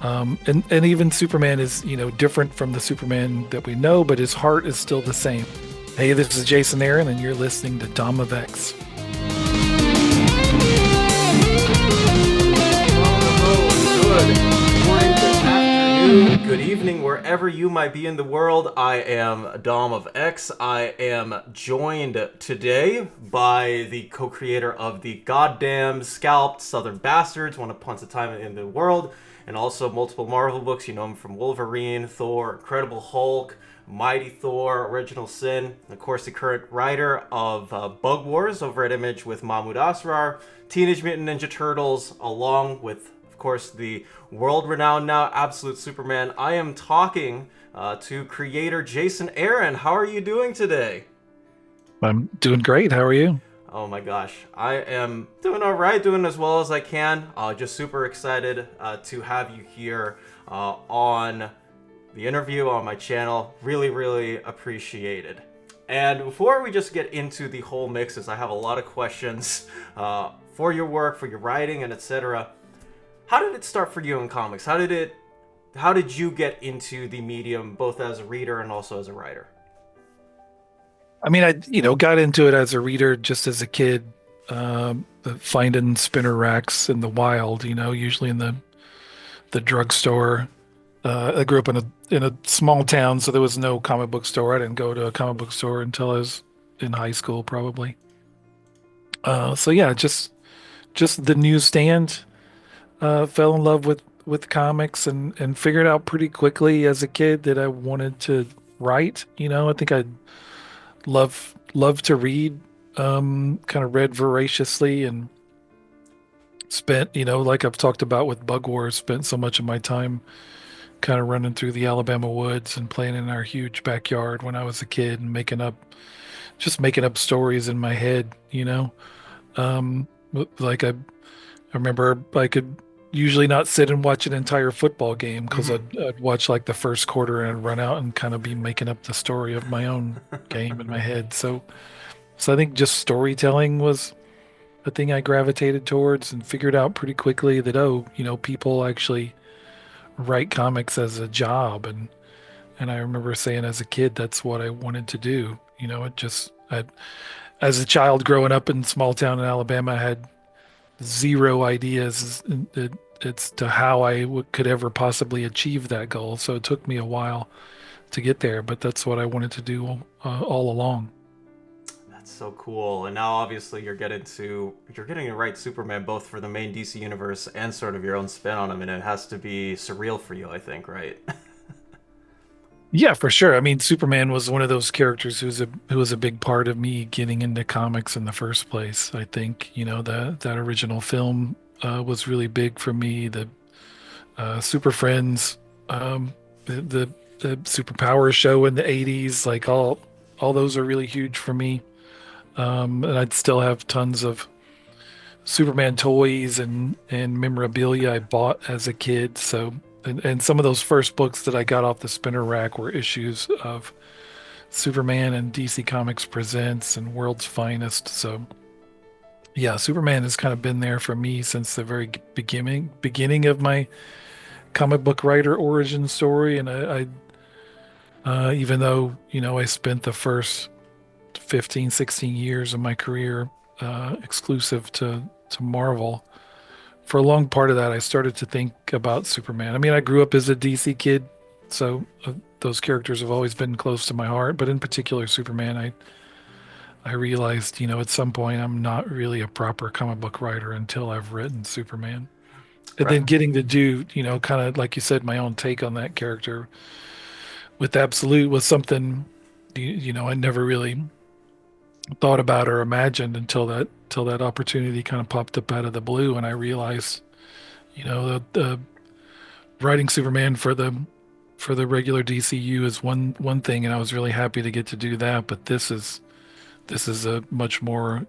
And even Superman is, different from the Superman that we know, but his heart is still the same. Hey, this is Jason Aaron, and you're listening to Dom of X. Good morning, good afternoon, good evening, wherever you might be in the world. I am Dom of X. I am joined today by the co-creator of the goddamn Scalped Southern Bastards, one of Once a Time in the World, and also multiple Marvel books. You know him from Wolverine, Thor, Incredible Hulk, Mighty Thor, Original Sin, and of course the current writer of Bug Wars over at Image with Mahmoud Asrar, Teenage Mutant Ninja Turtles, along with, of course, the world-renowned now Absolute Superman. I am talking to creator Jason Aaron. How are you doing today? I'm doing great. How are you? Oh my gosh, I am doing all right, doing as well as I can. Just super excited to have you here on the interview on my channel. Really, really appreciated. And before we just get into the whole mixes, I have a lot of questions for your work, for your writing, and etc. How did it start for you in comics? How did you get into the medium, both as a reader and also as a writer? I mean, I got into it as a reader just as a kid, finding spinner racks in the wild. Usually in the drugstore. I grew up in a small town, so there was no comic book store. I didn't go to a comic book store until I was in high school, probably. So yeah, just the newsstand. Fell in love with comics and figured out pretty quickly as a kid that I wanted to write. I think I love to read. Kind of read voraciously and spent, like I've talked about with Bug Wars, spent so much of my time kind of running through the Alabama woods and playing in our huge backyard when I was a kid and making up stories in my head. Like I remember I could usually not sit and watch an entire football game because I'd watch like the first quarter and I'd run out and kind of be making up the story of my own game in my head. So I think just storytelling was the thing I gravitated towards and figured out pretty quickly that, people actually write comics as a job. And I remember saying as a kid, that's what I wanted to do. As a child growing up in small town in Alabama, I had zero ideas it's to how could ever possibly achieve that goal. So it took me a while to get there, but that's what I wanted to do all along. That's so cool. And now obviously you're getting to write Superman both for the main DC universe and sort of your own spin on him, and it has to be surreal for you, I think, right? Yeah, for sure. I mean, Superman was one of those characters who was a big part of me getting into comics in the first place. I think, that original film was really big for me. The Super Friends, the Superpower show in the 80s, like all those are really huge for me. And I'd still have tons of Superman toys and memorabilia I bought as a kid. So, and some of those first books that I got off the spinner rack were issues of Superman and DC Comics Presents and World's Finest. So, yeah, Superman has kind of been there for me since the very beginning of my comic book writer origin story. And even though, I spent the first 15, 16 years of my career exclusive to Marvel, for a long part of that, I started to think about Superman. I mean, I grew up as a DC kid, so those characters have always been close to my heart. But in particular, Superman, I realized, at some point, I'm not really a proper comic book writer until I've written Superman. And then getting to do, kind of like you said, my own take on that character with Absolute was something, I never really thought about or imagined until that opportunity kind of popped up out of the blue, and I realized, the writing Superman for the regular DCU is one thing, and I was really happy to get to do that. But this is a much more,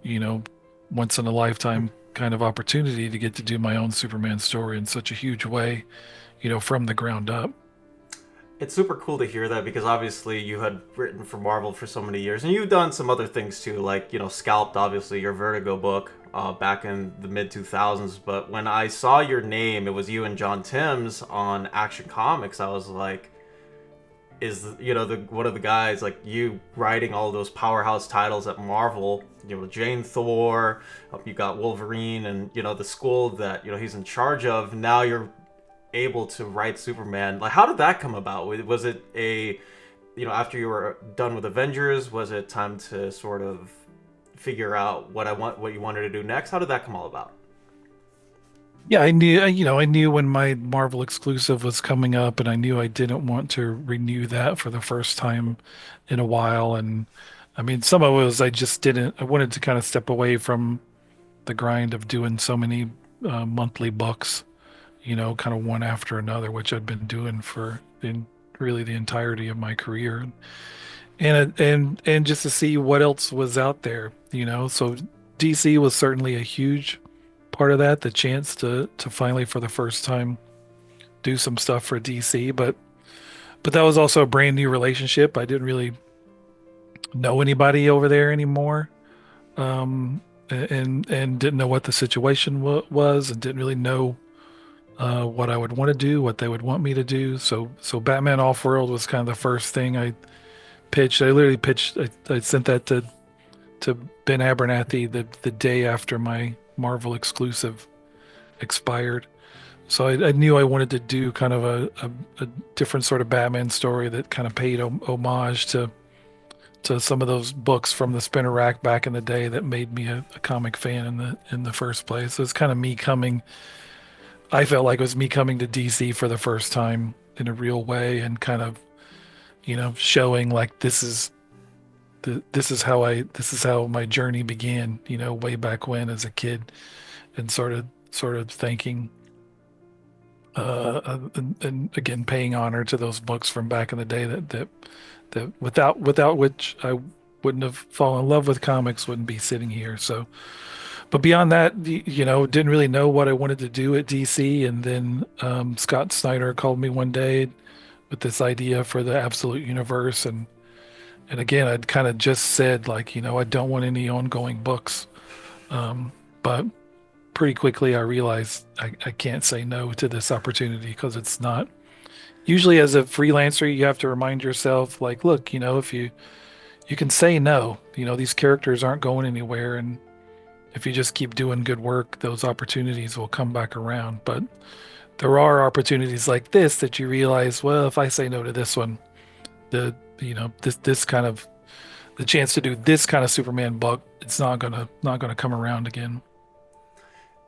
once in a lifetime kind of opportunity to get to do my own Superman story in such a huge way, from the ground up. It's super cool to hear that, because obviously you had written for Marvel for so many years, and you've done some other things too, like, Scalped, obviously, your Vertigo book, back in the mid 2000s. But when I saw your name, it was you and John Timms on Action Comics. I was like, is the one of the guys like you writing all those powerhouse titles at Marvel? Jane Thor, you got Wolverine, and the school that he's in charge of. Now you're able to write Superman. Like, how did that come about? Was it a after you were done with Avengers, was it time to sort of figure out what you wanted to do next? How did that come all about? Yeah, I knew when my Marvel exclusive was coming up, and I knew I didn't want to renew that for the first time in a while. And I mean, some of it was I just didn't, I wanted to kind of step away from the grind of doing so many monthly books, kind of one after another, which I'd been doing for really the entirety of my career. And just to see what else was out there. So DC was certainly a huge part of that, the chance to finally for the first time do some stuff for DC, but that was also a brand new relationship. I didn't really know anybody over there anymore. And didn't know what the situation was, and didn't really know what I would want to do, what they would want me to do. So Batman Off-World was kind of the first thing I pitched. I literally pitched. I sent that to Ben Abernathy the day after my Marvel exclusive expired. So I knew I wanted to do kind of a different sort of Batman story that kind of paid homage to some of those books from the spinner rack back in the day that made me a comic fan in the first place. So it's kind of me coming. I felt like it was me coming to DC for the first time in a real way, and kind of showing like this is how my journey began, way back when as a kid, and sort of thanking and again paying honor to those books from back in the day that without which I wouldn't have fallen in love with comics, wouldn't be sitting here. So, but beyond that, didn't really know what I wanted to do at DC, and then Scott Snyder called me one day with this idea for the Absolute Universe, and again, I'd kind of just said like, I don't want any ongoing books. But pretty quickly I realized I can't say no to this opportunity, because it's not usually, as a freelancer, you have to remind yourself like, look, if you can say no, these characters aren't going anywhere. And if you just keep doing good work, those opportunities will come back around. But there are opportunities like this that you realize, well, if I say no to this one, this kind of the chance to do this kind of Superman book, it's not gonna come around again.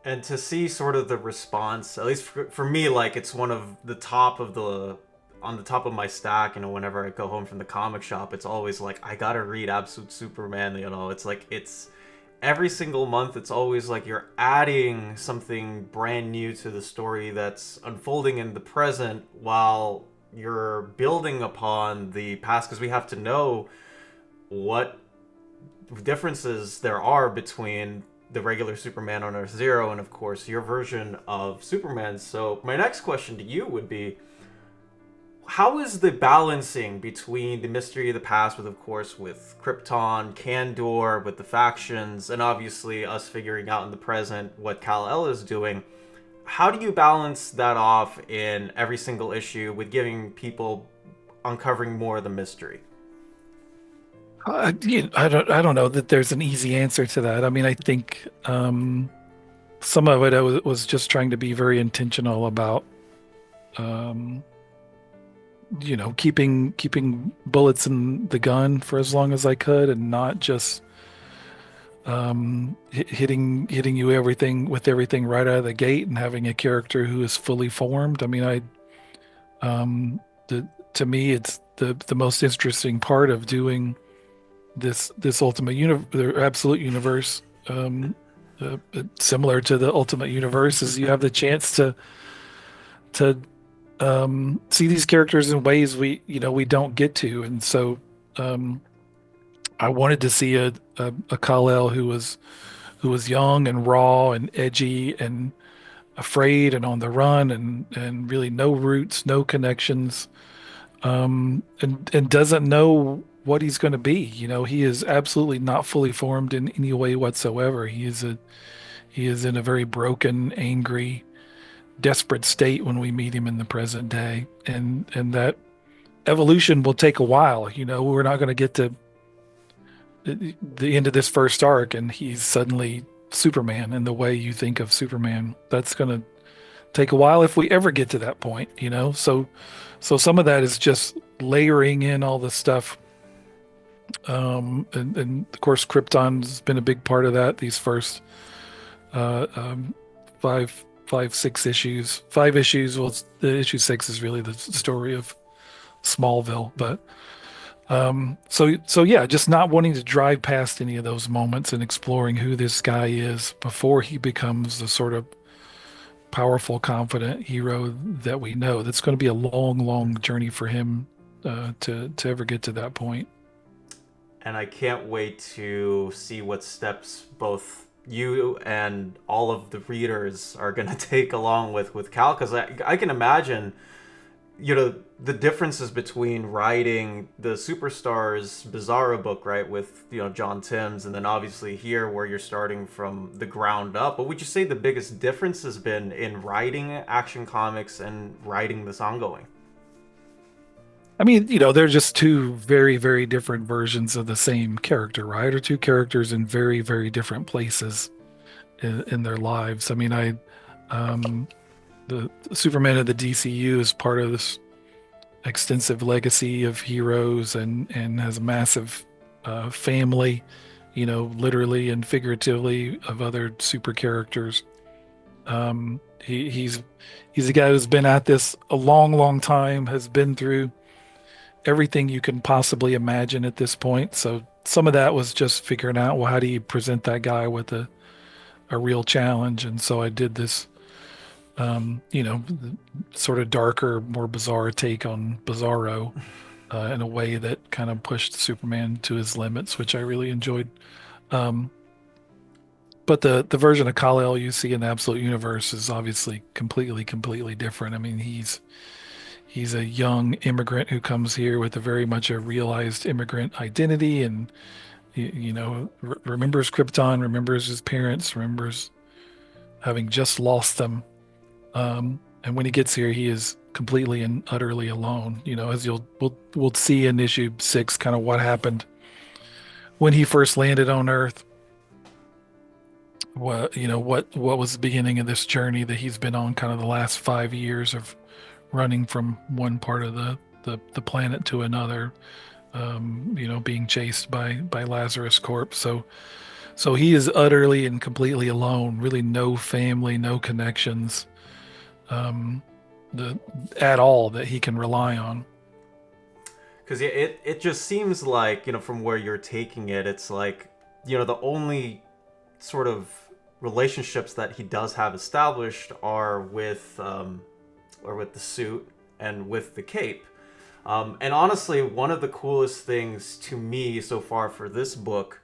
And to see sort of the response, at least for me, like it's one of the top of the on the top of my stack. Whenever I go home from the comic shop, it's always like I gotta read Absolute Superman. It's like it's every single month. It's always like you're adding something brand new to the story that's unfolding in the present, while you're building upon the past, because we have to know what differences there are between the regular Superman on Earth Zero and, of course, your version of Superman. So my next question to you would be, how is the balancing between the mystery of the past with, of course, with Krypton, Kandor, with the factions, and obviously us figuring out in the present what Kal-El is doing? How do you balance that off in every single issue with giving people uncovering more of the mystery? I don't know that there's an easy answer to that. I mean, I think some of it I was just trying to be very intentional about, um, keeping bullets in the gun for as long as I could, and not just hitting you everything right out of the gate, and having a character who is fully formed. I mean, to me, it's the most interesting part of doing this ultimate the absolute universe, similar to the ultimate universe, is you have the chance to see these characters in ways we don't get to. And so I wanted to see a Kal-El who was young and raw and edgy and afraid and on the run, and really no roots, no connections, and doesn't know what he's going to be. He is absolutely not fully formed in any way whatsoever. He is in a very broken, angry, desperate state when we meet him in the present day, and that evolution will take a while. We're not going to get to the end of this first arc and he's suddenly Superman in the way you think of Superman. That's going to take a while if we ever get to that point. So some of that is just layering in all the stuff. And of course, Krypton's been a big part of that. These first uh, um, five, 6 issues, 5 issues. Well, the issue 6 is really the story of Smallville, but so yeah, just not wanting to drive past any of those moments and exploring who this guy is before he becomes the sort of powerful, confident hero that we know. That's going to be a long, long journey for him to ever get to that point. And I can't wait to see what steps both you and all of the readers are going to take along with Cal, because I can imagine, the differences between writing the Superstars Bizarro book, right, with, John Timms, and then obviously here where you're starting from the ground up. What would you say the biggest difference has been in writing Action Comics and writing this ongoing? I mean, they're just two very, very different versions of the same character, right? Or two characters in very, very different places in their lives. I mean, the Superman of the DCU is part of this extensive legacy of heroes and has a massive family, literally and figuratively, of other super characters. He's a guy who's been at this a long, long time, has been through everything you can possibly imagine at this point. So some of that was just figuring out, well, how do you present that guy with a real challenge? And so I did this, sort of darker, more bizarre take on Bizarro in a way that kind of pushed Superman to his limits, which I really enjoyed. Um, but the version of Kal-El you see in the Absolute Universe is obviously completely, completely different. I mean, he's a young immigrant who comes here with a very much a realized immigrant identity, and remembers Krypton, remembers his parents, remembers having just lost them. And when he gets here, he is completely and utterly alone. As we'll see in issue 6, kind of what happened when he first landed on Earth. What was the beginning of this journey that he's been on, kind of the last 5 years of running from one part of the planet to another, being chased by Lazarus Corp. So he is utterly and completely alone, really no family, no connections, at all that he can rely on. Because it just seems like, from where you're taking it, it's like, the only sort of relationships that he does have established are with the suit and with the cape. And honestly, one of the coolest things to me so far for this book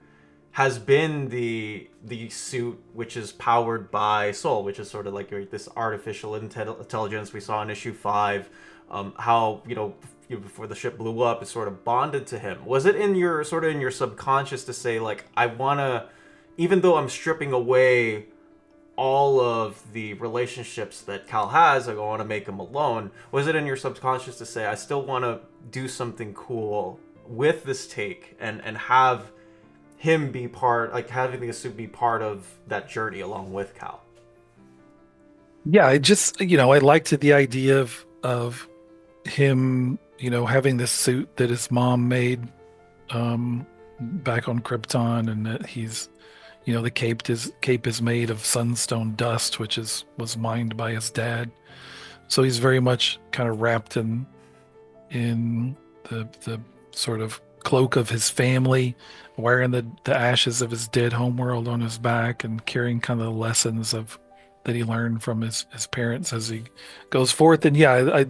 has been the suit, which is powered by Soul, which is sort of like this artificial intelligence we saw in issue 5. How before the ship blew up, it sort of bonded to him. Was it in your subconscious to say, like, I wanna, even though I'm stripping away all of the relationships that Cal has, I want to make him alone? Was it in your subconscious to say, I still want to do something cool with this take and have him be part, like having the suit be part of that journey along with Cal? Yeah, I just, I liked the idea of him, having this suit that his mom made back on Krypton, and that he's, the cape is made of sunstone dust, which was mined by his dad. So he's very much kind of wrapped in the sort of cloak of his family, wearing the ashes of his dead homeworld on his back, and carrying kind of the lessons that he learned from his parents as he goes forth. And yeah, I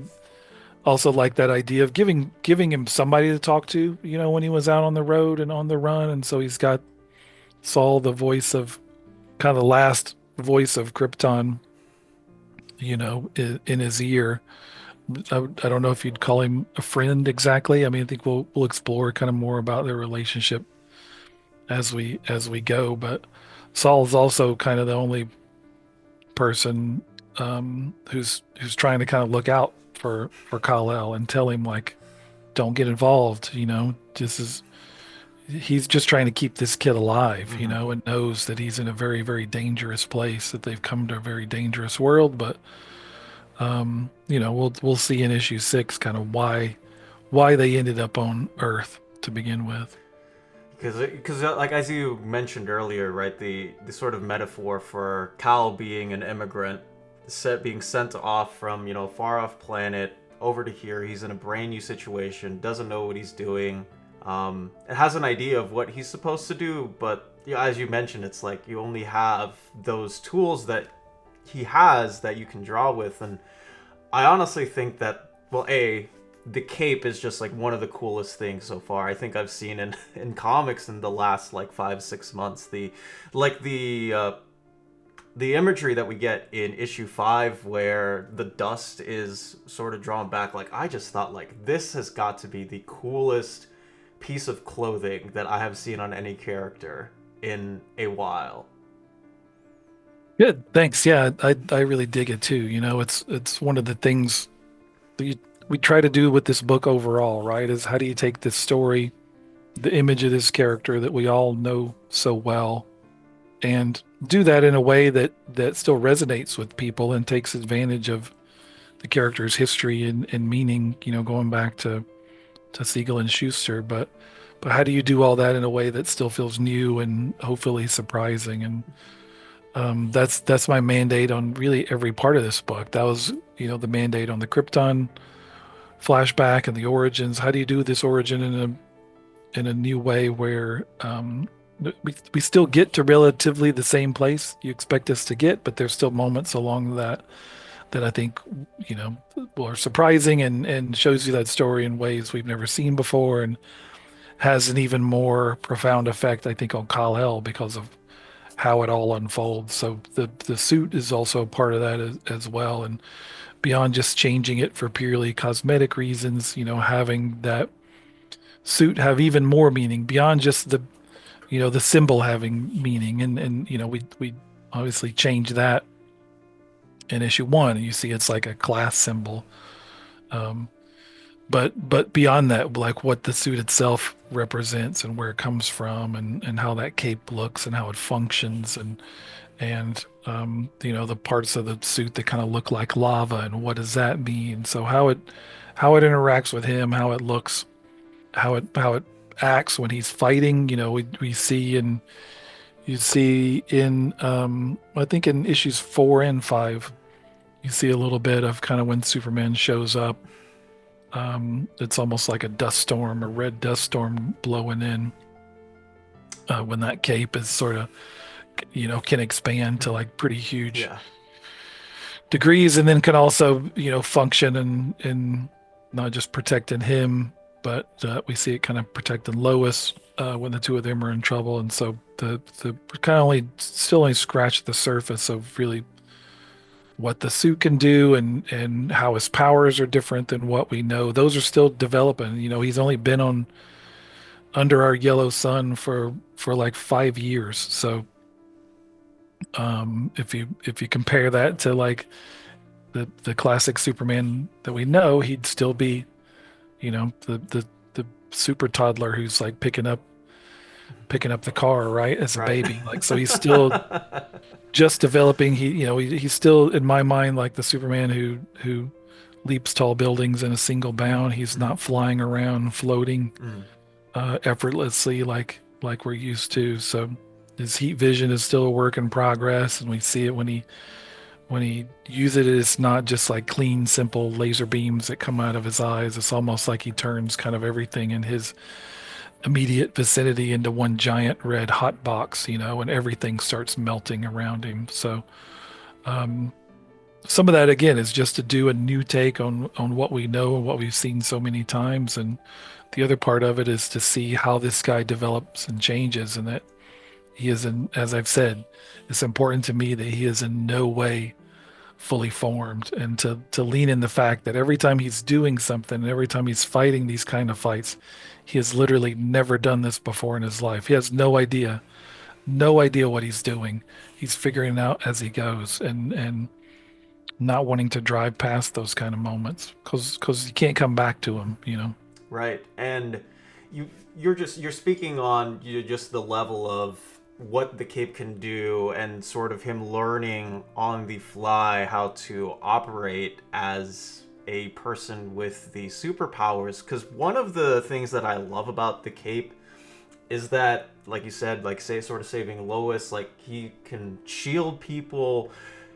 also like that idea of giving him somebody to talk to, when he was out on the road and on the run. And so he's got Saul, the voice of, kind of the last voice of Krypton, in his ear. I don't know if you'd call him a friend exactly. I mean, I think we'll explore kind of more about their relationship as we go, but Saul's also kind of the only person who's trying to kind of look out for Kal-El and tell him like, don't get involved. This is he's just trying to keep this kid alive, Hmm. and knows that he's in a very, very dangerous place, that they've come to a very dangerous world. But we'll see in issue 6 kind of why they ended up on Earth to begin with. Because like as you mentioned earlier, right, the sort of metaphor for Cal being an immigrant, being sent off from far off planet over to here. He's in a brand new situation, doesn't know what he's doing, and has an idea of what he's supposed to do, but as you mentioned, it's like you only have those tools that he has that you can draw with. And I honestly think that, well, the cape is just like one of the coolest things so far I think I've seen in comics in the last like 5-6 months. The imagery that we get in issue 5 where the dust is sort of drawn back, like I just thought like this has got to be the coolest piece of clothing that I have seen on any character in a while. Good, thanks. Yeah, I really dig it too. It's one of the things we try to do with this book overall, right? Is how do you take this story, the image of this character that we all know so well, and do that in a way that still resonates with people and takes advantage of the character's history and meaning, going back to Seigel and Shuster. But how do you do all that in a way that still feels new and hopefully surprising? And that's my mandate on really every part of this book. That was, the mandate on the Krypton flashback and the origins. How do you do this origin in a new way where we still get to relatively the same place you expect us to get, but there's still moments along that I think are surprising and shows you that story in ways we've never seen before, and has an even more profound effect, I think, on Kal-El because of how it all unfolds. So the suit is also part of that as well, and beyond just changing it for purely cosmetic reasons, having that suit have even more meaning beyond just the symbol having meaning. And we obviously change that in issue 1, and you see it's like a class symbol. Um, but beyond that, like what the suit itself represents and where it comes from, and how that cape looks and how it functions, and the parts of the suit that kind of look like lava, and what does that mean? So how it interacts with him, how it looks, how it acts when he's fighting. We see in you see in I think in issues 4 and 5, you see a little bit of kind of when Superman shows up. It's almost like a dust storm, a red dust storm blowing in, when that cape is sort of, can expand to like pretty huge Yeah. degrees, and then can also, function and not just protecting him, but we see it kind of protecting Lois when the two of them are in trouble. And so the kind of still only scratch the surface of really what the suit can do, and how his powers are different than what we know. Those are still developing. He's only been on under our yellow sun for like 5 years. So if you compare that to like the classic Superman that we know, he'd still be, the super toddler who's like picking up the car, right, as a Right. baby. Like, so he's still just developing. He's still in my mind like the Superman who leaps tall buildings in a single bound. He's not flying around floating Mm. effortlessly like we're used to. So his heat vision is still a work in progress, and we see it when he uses it. It's not just like clean, simple laser beams that come out of his eyes. It's almost like he turns kind of everything in his immediate vicinity into one giant red hot box, and everything starts melting around him. So some of that again is just to do a new take on what we know and what we've seen so many times, and the other part of it is to see how this guy develops and changes, and that he is in, as I've said, it's important to me that he is in no way fully formed, and to lean in the fact that every time he's doing something, and every time he's fighting these kind of fights, he has literally never done this before in his life. He has no idea no idea what he's doing. He's figuring it out as he goes, and not wanting to drive past those kind of moments because you can't come back to them, you know. Right. And you're speaking on just the level of what the cape can do and sort of him learning on the fly how to operate as a person with the superpowers, because one of the things that I love about the cape is that, like you said, like say sort of saving Lois, like he can shield people,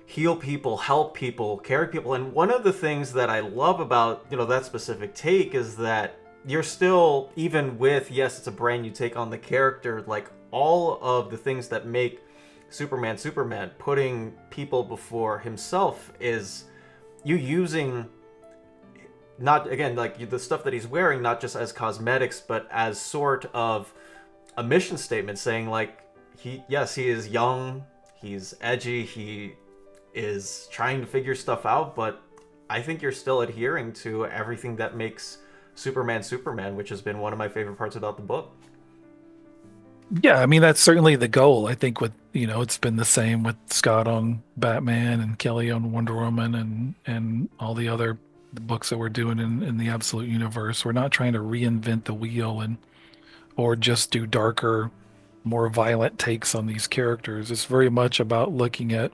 heal people, help people, carry people. And one of the things that I love about, that specific take is that you're still, even with, yes, it's a brand new take on the character, like all of the things that make Superman, putting people before himself, is you using not, again, like the stuff that he's wearing, not just as cosmetics, but as sort of a mission statement saying, like, yes, he is young, he's edgy, he is trying to figure stuff out, but I think you're still adhering to everything that makes Superman, which has been one of my favorite parts about the book. Yeah, I mean that's certainly the goal. I think with it's been the same with Scott on Batman and Kelly on Wonder Woman and all the other books that we're doing in the Absolute Universe. We're not trying to reinvent the wheel and or just do darker, more violent takes on these characters. It's very much about looking at,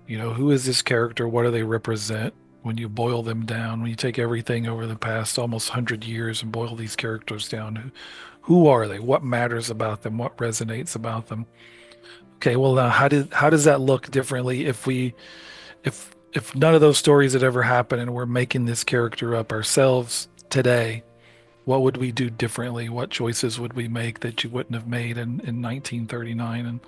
who is this character? What do they represent? When you boil them down, when you take everything over the past almost 100 years and boil these characters down, who are they? What matters about them? What resonates about them? Okay, well now how does that look differently if none of those stories had ever happened and we're making this character up ourselves today? What would we do differently? What choices would we make that you wouldn't have made in 1939? And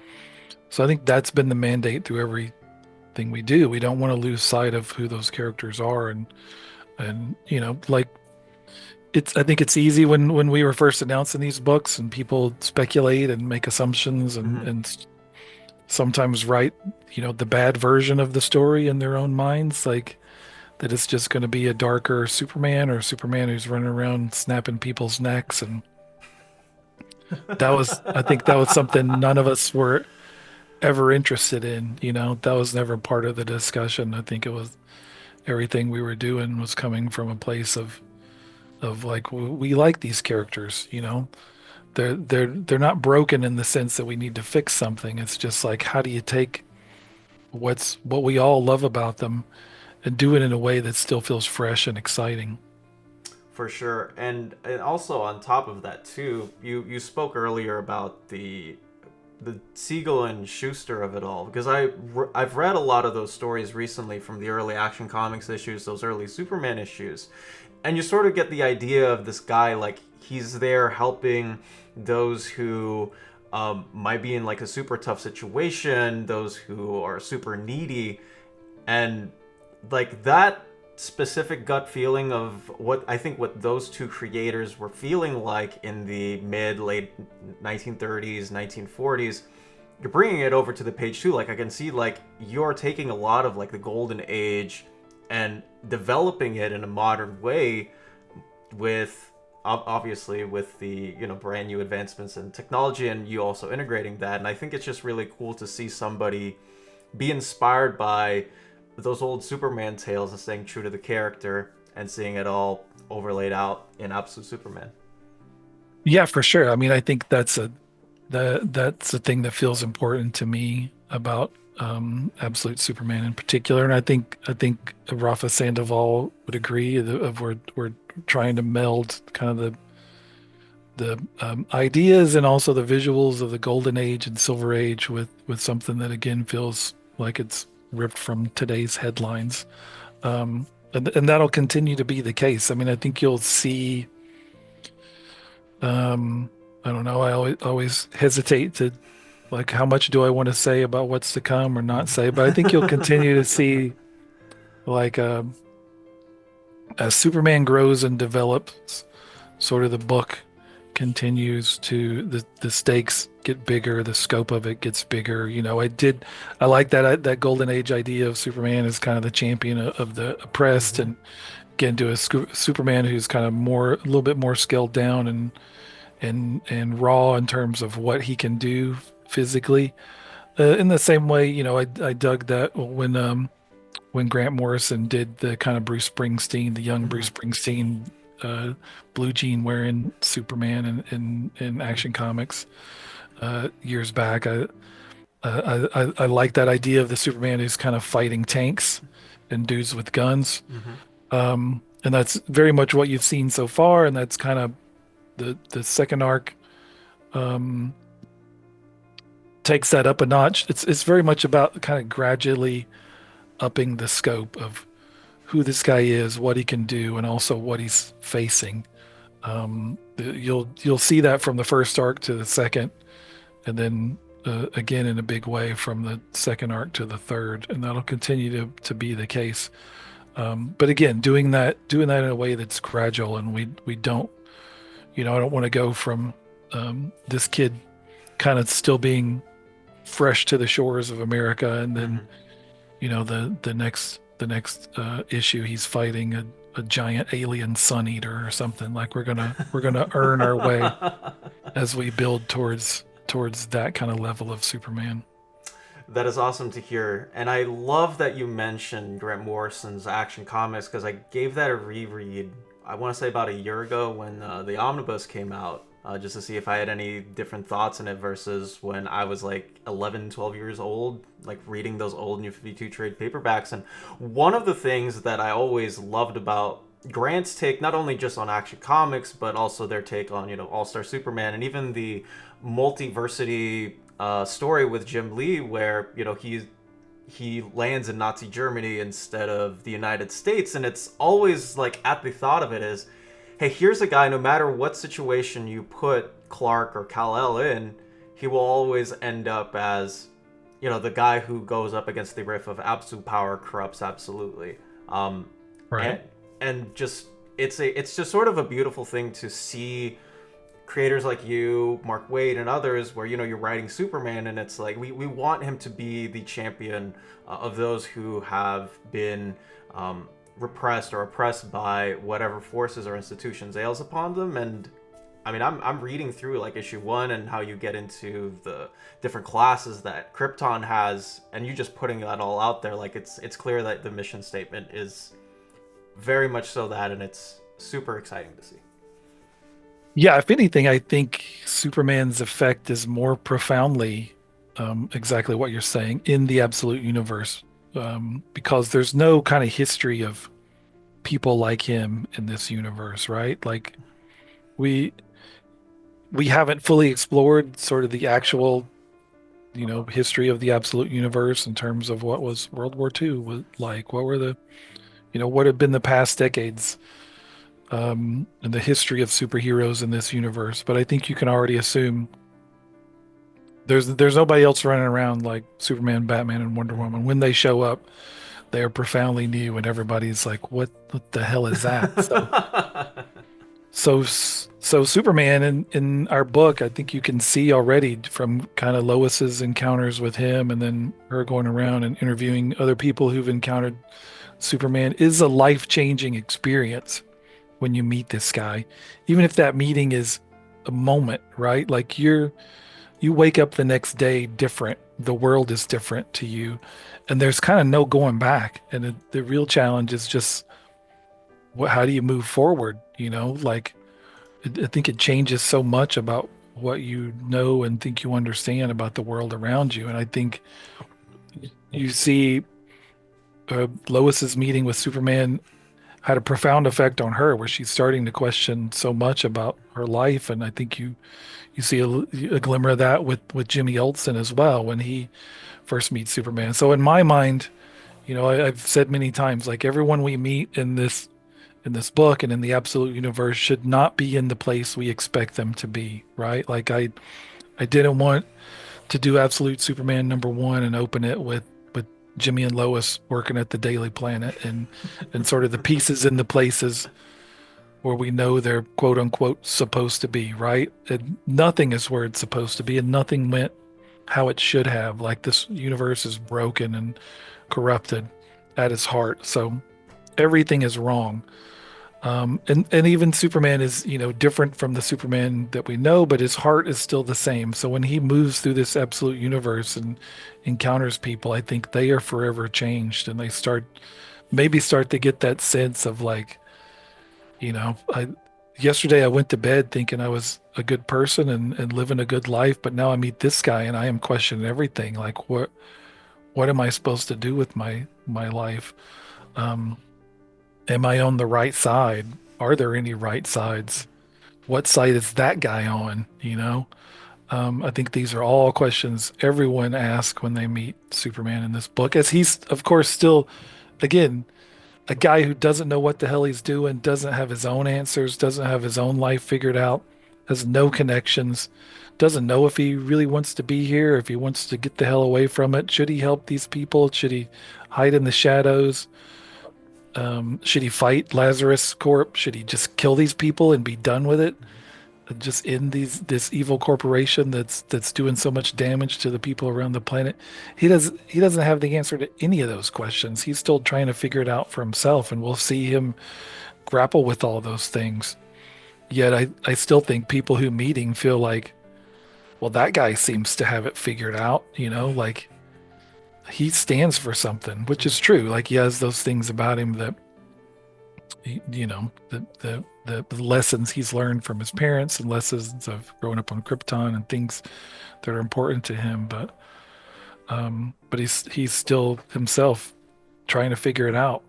so I think that's been the mandate through everything we do. We don't want to lose sight of who those characters are, and like I think it's easy when we were first announcing these books and people speculate and make assumptions and Mm-hmm. and sometimes write, the bad version of the story in their own minds, like that it's just going to be a darker Superman or Superman who's running around snapping people's necks. And I think that was something none of us were ever interested in. That was never part of the discussion. I think it was everything we were doing was coming from a place of like we like these characters. They're not broken in the sense that we need to fix something. It's just like, how do you take what we all love about them and do it in a way that still feels fresh and exciting? For sure. And also on top of that too, you spoke earlier about the Seigel and Shuster of it all, because I've read a lot of those stories recently from the early Action Comics issues, those early Superman issues, and you sort of get the idea of this guy, like he's there helping those who might be in like a super tough situation, those who are super needy, and like that specific gut feeling of what I think what those two creators were feeling like in the mid late 1930s 1940s, you're bringing it over to the page too. Like I can see like you're taking a lot of like the golden age and developing it in a modern way with obviously with the brand new advancements in technology, and you also integrating that. And I think it's just really cool to see somebody be inspired by those old Superman tales and staying true to the character and seeing it all overlaid out in Absolute Superman. Yeah, for sure. I mean, I think that's the thing that feels important to me about Absolute Superman in particular, and I think Rafa Sandoval would agree of we're trying to meld kind of the ideas and also the visuals of the Golden Age and Silver Age with something that again feels like it's ripped from today's headlines, and that'll continue to be the case. I mean, I think you'll see. I don't know. I always hesitate to like how much do I want to say about what's to come or not say, but I think you'll continue to see like as Superman grows and develops, sort of the book continues to the stakes get bigger, the scope of it gets bigger. I like that golden age idea of Superman as kind of the champion of the oppressed, Mm-hmm. and get into a Superman who's kind of a little bit more scaled down and raw in terms of what he can do physically. In the same way, I dug that when Grant Morrison did the kind of Bruce Springsteen, the young Bruce Springsteen, uh, blue jean wearing Superman in Action Comics years back. I like that idea of the Superman who's kind of fighting tanks and dudes with guns. Mm-hmm. And that's very much what you've seen so far, and that's kind of the second arc um, takes that up a notch. It's very much about kind of gradually upping the scope of who this guy is, what he can do, and also what he's facing. You'll see that from the first arc to the second, and then again in a big way from the second arc to the third, and that'll continue to be the case. But again, doing that in a way that's gradual, and we don't, I don't want to go from this kid kind of still being fresh to the shores of America, and then the next issue he's fighting a giant alien sun eater or something. Like we're gonna earn our way as we build towards that kind of level of Superman. That is awesome to hear. And I love that you mentioned Grant Morrison's Action Comics because I gave that a reread, I want to say about a year ago when the Omnibus came out, just to see if I had any different thoughts in it versus when I was like 11, 12 years old, like reading those old New 52 trade paperbacks. And one of the things that I always loved about Grant's take, not only just on Action Comics, but also their take on, All-Star Superman and even the multiversity story with Jim Lee, where he lands in Nazi Germany instead of the United States, and it's always like at the thought of it is, hey, here's a guy. No matter what situation you put Clark or Kal-El in, he will always end up as the guy who goes up against the riff of absolute power corrupts absolutely. Right. And just it's just sort of a beautiful thing to see creators like you, Mark Waid, and others, where you're writing Superman, and it's like we want him to be the champion of those who have been repressed or oppressed by whatever forces or institutions ails upon them. And I mean, I'm reading through like issue 1 and how you get into the different classes that Krypton has, and you just putting that all out there. Like it's clear that the mission statement is very much so that, and it's super exciting to see. Yeah, if anything, I think Superman's effect is more profoundly exactly what you're saying in the absolute universe, because there's no kind of history of people like him in this universe, right? Like we we haven't fully explored sort of the actual, history of the absolute universe in terms of what was World War II was like. What were what had been the past decades, and the history of superheroes in this universe. But I think you can already assume there's nobody else running around like Superman, Batman, and Wonder Woman. When they show up, they are profoundly new, and everybody's like, "What the hell is that?" So Superman in our book, I think you can see already from kind of Lois's encounters with him, and then her going around and interviewing other people who've encountered Superman, is a life-changing experience when you meet this guy, even if that meeting is a moment, right? Like you wake up the next day different. The world is different to you, and there's kind of no going back. And the real challenge is just how do you move forward? Like I think it changes so much about what you know and think you understand about the world around you. And I think you see Lois's meeting with Superman had a profound effect on her, where she's starting to question so much about her life. And I think you see a glimmer of that with Jimmy Olsen as well when he first meets Superman. So in my mind, I've said many times, like everyone we meet in this book and in the absolute universe should not be in the place we expect them to be, right? Like I didn't want to do Absolute Superman #1 and open it with Jimmy and Lois working at the Daily Planet and sort of the pieces in the places where we know they're quote unquote supposed to be, right? And nothing is where it's supposed to be, and nothing went how it should have. Like this universe is broken and corrupted at its heart. So everything is wrong. And even Superman is, different from the Superman that we know, but his heart is still the same. So when he moves through this absolute universe and encounters people, I think they are forever changed, and they start to get that sense of like, I yesterday I went to bed thinking I was a good person and living a good life, but now I meet this guy and I am questioning everything. Like what am I supposed to do with my life? Um, am I on the right side? Are there any right sides? What side is that guy on? I think these are all questions everyone asks when they meet Superman in this book, as he's, of course, still, again, a guy who doesn't know what the hell he's doing, doesn't have his own answers, doesn't have his own life figured out, has no connections, doesn't know if he really wants to be here, if he wants to get the hell away from it. Should he help these people? Should he hide in the shadows? Should he fight Lazarus Corp? Should he just kill these people and be done with it? Just end this evil corporation that's doing so much damage to the people around the planet. He doesn't have the answer to any of those questions. He's still trying to figure it out for himself, and we'll see him grapple with all those things. Yet I still think people who meet him feel like, well, that guy seems to have it figured out, like he stands for something, which is true. Like he has those things about him that the lessons he's learned from his parents and lessons of growing up on Krypton and things that are important to him. But he's still himself trying to figure it out.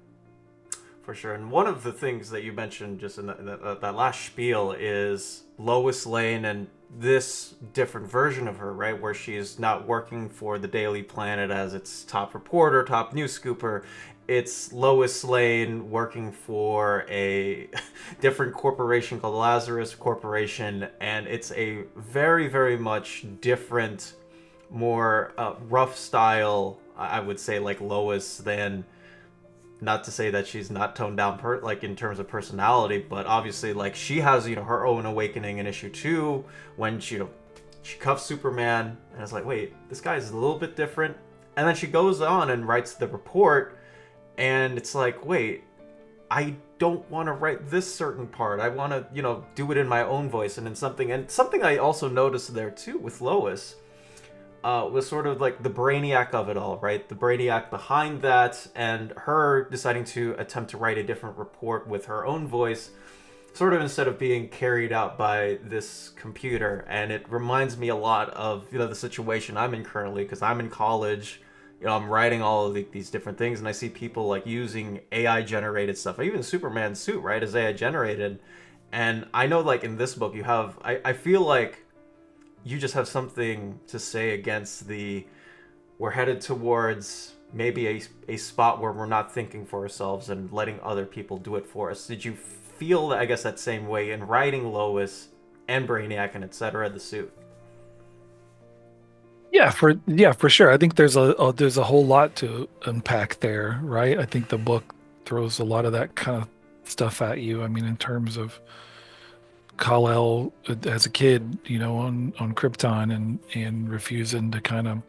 For sure. And one of the things that you mentioned just in that last spiel is Lois Lane and this different version of her, right? Where she's not working for the Daily Planet as its top reporter, top news scooper. It's Lois Lane working for a different corporation called Lazarus Corporation. And it's a very, very much different, more rough style, I would say, like Lois than, not to say that she's not toned down like in terms of personality, but obviously like she has her own awakening in issue 2 when she cuffs Superman and it's like, wait, this guy's a little bit different. And then she goes on and writes the report and it's like, wait, I don't want to write this certain part. I want to do it in my own voice. And something I also noticed there too with Lois was sort of like the Brainiac of it all, right? The Brainiac behind that, and her deciding to attempt to write a different report with her own voice, sort of instead of being carried out by this computer. And it reminds me a lot of the situation I'm in currently, because I'm in college. I'm writing all of these different things, and I see people like using AI generated stuff. Even Superman's suit, right, is AI generated. And I know, like in this book, you have. I feel like you just have something to say against we're headed towards maybe a spot where we're not thinking for ourselves and letting other people do it for us. Did you feel, I guess, that same way in writing Lois and Brainiac and etc. the suit? Yeah, for sure. I think there's a whole lot to unpack there, right? I think the book throws a lot of that kind of stuff at you. I mean, in terms of Kal-El as a kid, on Krypton and refusing to kind of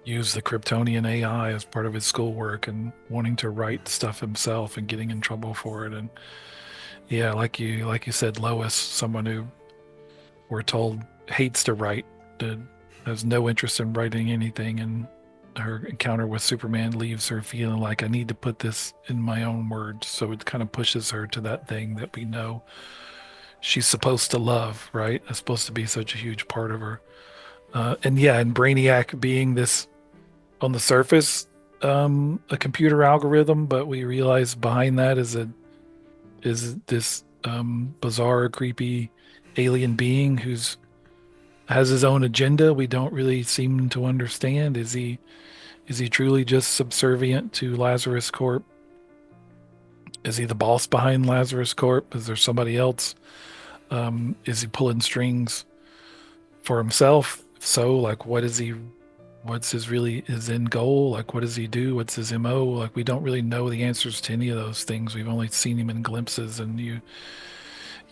use the Kryptonian AI as part of his schoolwork and wanting to write stuff himself and getting in trouble for it. And yeah, like you said, Lois, someone who we're told hates to write, has no interest in writing anything, and her encounter with Superman leaves her feeling like I need to put this in my own words. So it kind of pushes her to that thing that we know she's supposed to love, right? It's supposed to be such a huge part of her. And yeah, and Brainiac being this on the surface, a computer algorithm, but we realize behind that is this bizarre, creepy alien being who's has his own agenda we don't really seem to understand. Is he truly just subservient to Lazarus Corp? Is he the boss behind Lazarus Corp? Is there somebody else? Is he pulling strings for himself? If so, like, what's his end goal? Like, what does he do? What's his MO? Like, we don't really know the answers to any of those things. We've only seen him in glimpses, and you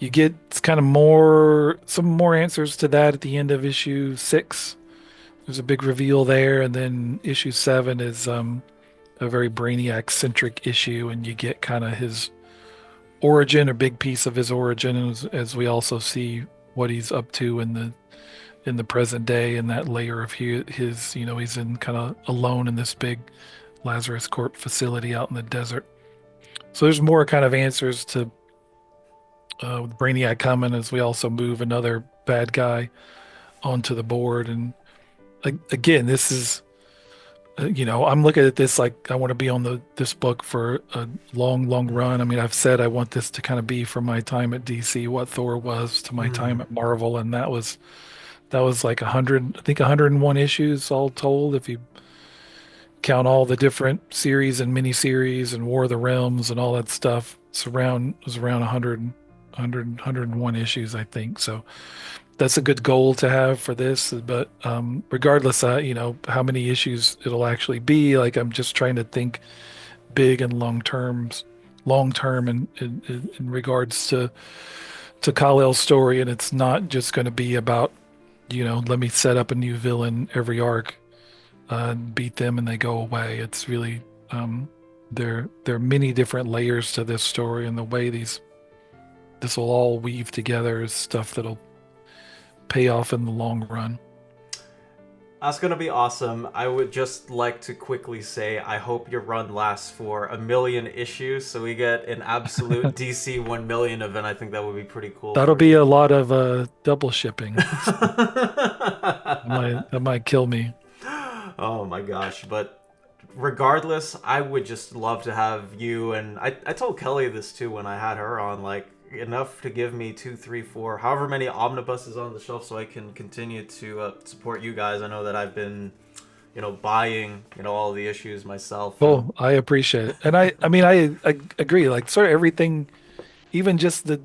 get kind of some more answers to that at the end of issue 6. There's a big reveal there, and then issue 7 is a very Brainiac centric issue, and you get kind of his origin, a big piece of his origin, as we also see what he's up to in the present day, and that layer of his, he's in kind of alone in this big Lazarus Corp facility out in the desert. So there's more kind of answers to with Brainiac coming as we also move another bad guy onto the board. And again, this is, I'm looking at this like I want to be on this book for a long, long run. I mean, I've said I want this to kind of be from my time at DC, what Thor was to my time Mm. at Marvel, and that was like 100, I think 101 issues all told, if you count all the different series and miniseries and War of the Realms and all that stuff. It was around 101 issues, I think. So that's a good goal to have for this. But regardless, how many issues it'll actually be, like I'm just trying to think big and long term in regards to Kal-El's story, and it's not just going to be about let me set up a new villain every arc, beat them and they go away. It's really there are many different layers to this story, and the way this will all weave together is stuff that'll pay off in the long run. That's gonna be awesome. I would just like to quickly say I hope your run lasts for 1 million issues, so we get an absolute DC 1 million event. I think that would be pretty cool That'll for be you. a lot of double shipping. That might kill me. Oh my gosh, but regardless, I would just love to have you, and I told Kelly this too when I had her on, like, enough to give me two, three, four, however many omnibuses on the shelf so I can continue to support you guys. I know that I've been, buying, all the issues myself, and Well, I appreciate it, and I agree. Like sort of everything, even just the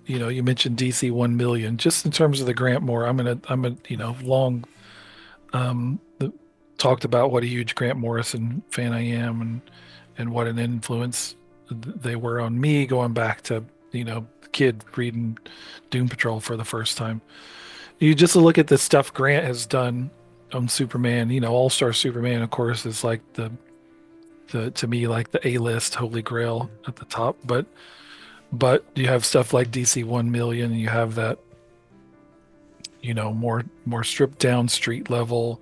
you mentioned DC 1 million, just in terms of the Grant Moore. I'm a long um the, talked about what a huge Grant Morrison fan I am, and what an influence they were on me, going back to kid reading Doom Patrol for the first time. You just look at the stuff Grant has done on Superman. All Star Superman, of course, is like the to me like the A-list holy grail at the top. But you have stuff like DC 1 million, and you have that more stripped down street level,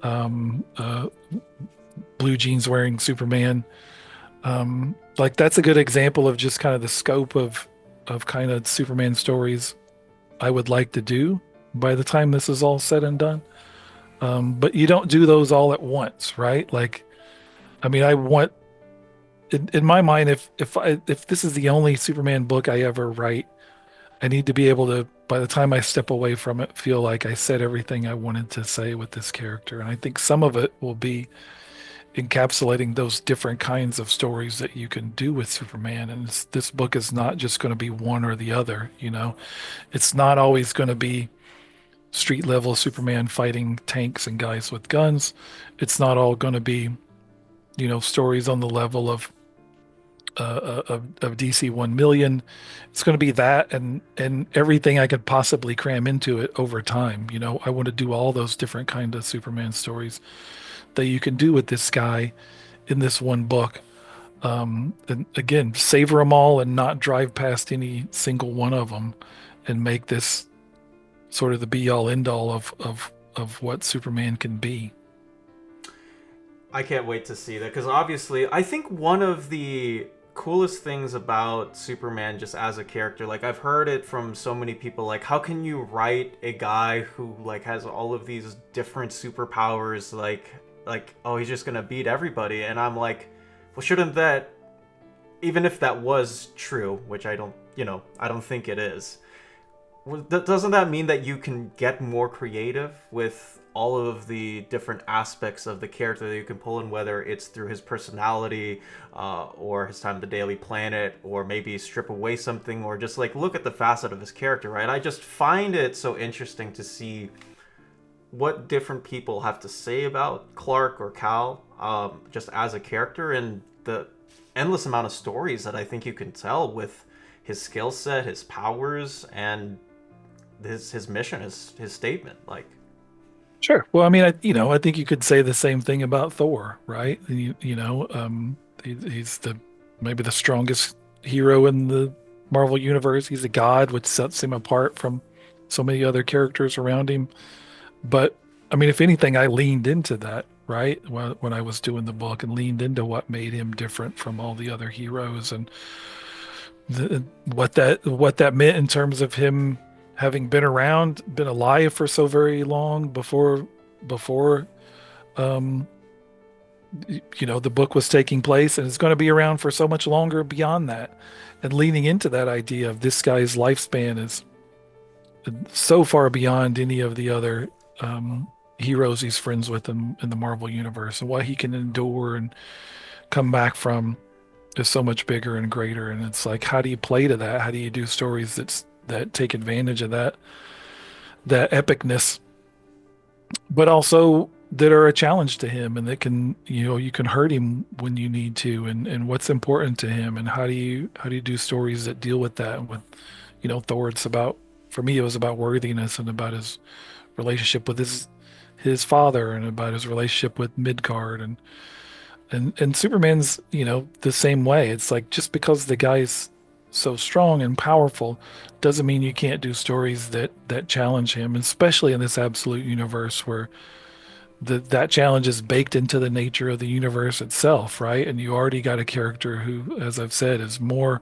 um, uh, blue jeans wearing Superman. Like that's a good example of just kind of the scope of kind of Superman stories I would like to do by the time this is all said and done. But you don't do those all at once, right? Like, I mean, I want in my mind, if this is the only Superman book I ever write, I need to be able to, by the time I step away from it, feel like I said everything I wanted to say with this character. And I think some of it will be encapsulating those different kinds of stories that you can do with Superman. And this book is not just going to be one or the other. It's not always going to be street level Superman fighting tanks and guys with guns. It's not all going to be, stories on the level of DC 1 million. It's going to be that and everything I could possibly cram into it over time. I want to do all those different kind of Superman stories that you can do with this guy in this one book. And again, savor them all and not drive past any single one of them, and make this sort of the be all end all of what Superman can be. I can't wait to see that, because obviously I think one of the coolest things about Superman just as a character, like I've heard it from so many people, like how can you write a guy who like has all of these different superpowers, like oh, he's just gonna beat everybody? And I'm like, well, shouldn't that, even if that was true, which I don't think it is, well, doesn't that mean that you can get more creative with all of the different aspects of the character that you can pull in, whether it's through his personality, or his time on the Daily Planet, or maybe strip away something, or just like look at the facet of his character, right? I just find it so interesting to see what different people have to say about Clark or Kal, just as a character, and the endless amount of stories that I think you can tell with his skill set, his powers, and his mission, his statement. Like, Sure. Well, I mean, I think you could say the same thing about Thor, right? He's the maybe the strongest hero in the Marvel universe. He's a god, which sets him apart from so many other characters around him. But I mean, if anything, I leaned into that, right? When I was doing the book and leaned into what made him different from all the other heroes and what that meant in terms of him having been around, been alive for so very long before um the book was taking place, and it's going to be around for so much longer beyond that. And leaning into that idea of this guy's lifespan is so far beyond any of the other heroes he's friends with in the Marvel universe, and what he can endure and come back from is so much bigger and greater. And it's like, how do you play to that? How do you do stories that take advantage of that epicness, but also that are a challenge to him, and that can, you can hurt him when you need to, and what's important to him, and how do you do stories that deal with that? And with, Thor, it's about, for me, it was about worthiness and about his relationship with his father, and about his relationship with Midgard, and Superman's, the same way. It's like, just because the guy's so strong and powerful doesn't mean you can't do stories that challenge him, especially in this absolute universe where that challenge is baked into the nature of the universe itself, right? And you already got a character who, as I've said, is more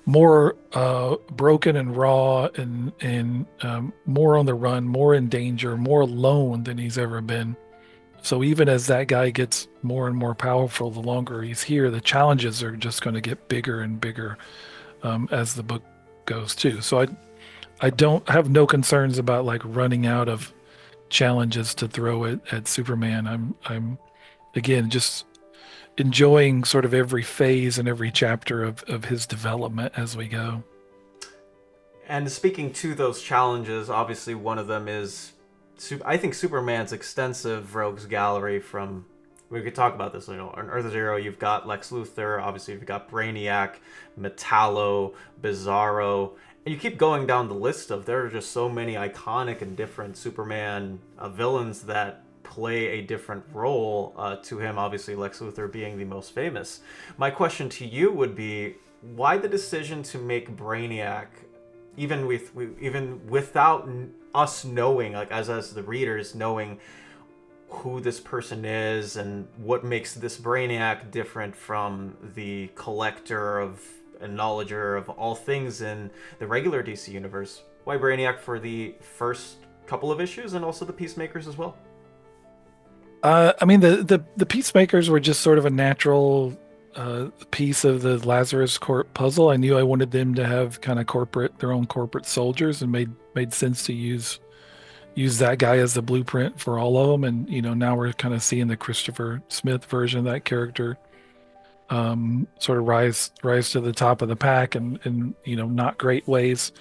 broken and raw, and more on the run, more in danger, more alone than he's ever been. So even as that guy gets more and more powerful, the longer he's here, the challenges are just going to get bigger and bigger, as the book goes too. So I don't have no concerns about like running out of challenges to throw at Superman. I'm again just enjoying sort of every phase and every chapter of his development as we go. And speaking to those challenges, obviously one of them is, I think, Superman's extensive rogues gallery. From, we could talk about this, on Earth Zero, you've got Lex Luthor, obviously you've got Brainiac, Metallo, Bizarro, and you keep going down the list of, there are just so many iconic and different Superman villains that play a different role to him, obviously Lex Luthor being the most famous. My question to you would be, why the decision to make Brainiac, even without us knowing, like as the readers knowing who this person is and what makes this Brainiac different from the collector of and knowledger of all things in the regular DC universe? Why Brainiac for the first couple of issues, and also the Peacemakers as well? I mean, the Peacemakers were just sort of a natural piece of the Lazarus Court puzzle. I knew I wanted them to have kind of their own corporate soldiers, and made sense to use that guy as the blueprint for all of them. And now we're kind of seeing the Christopher Smith version of that character, sort of rise to the top of the pack, and not great ways.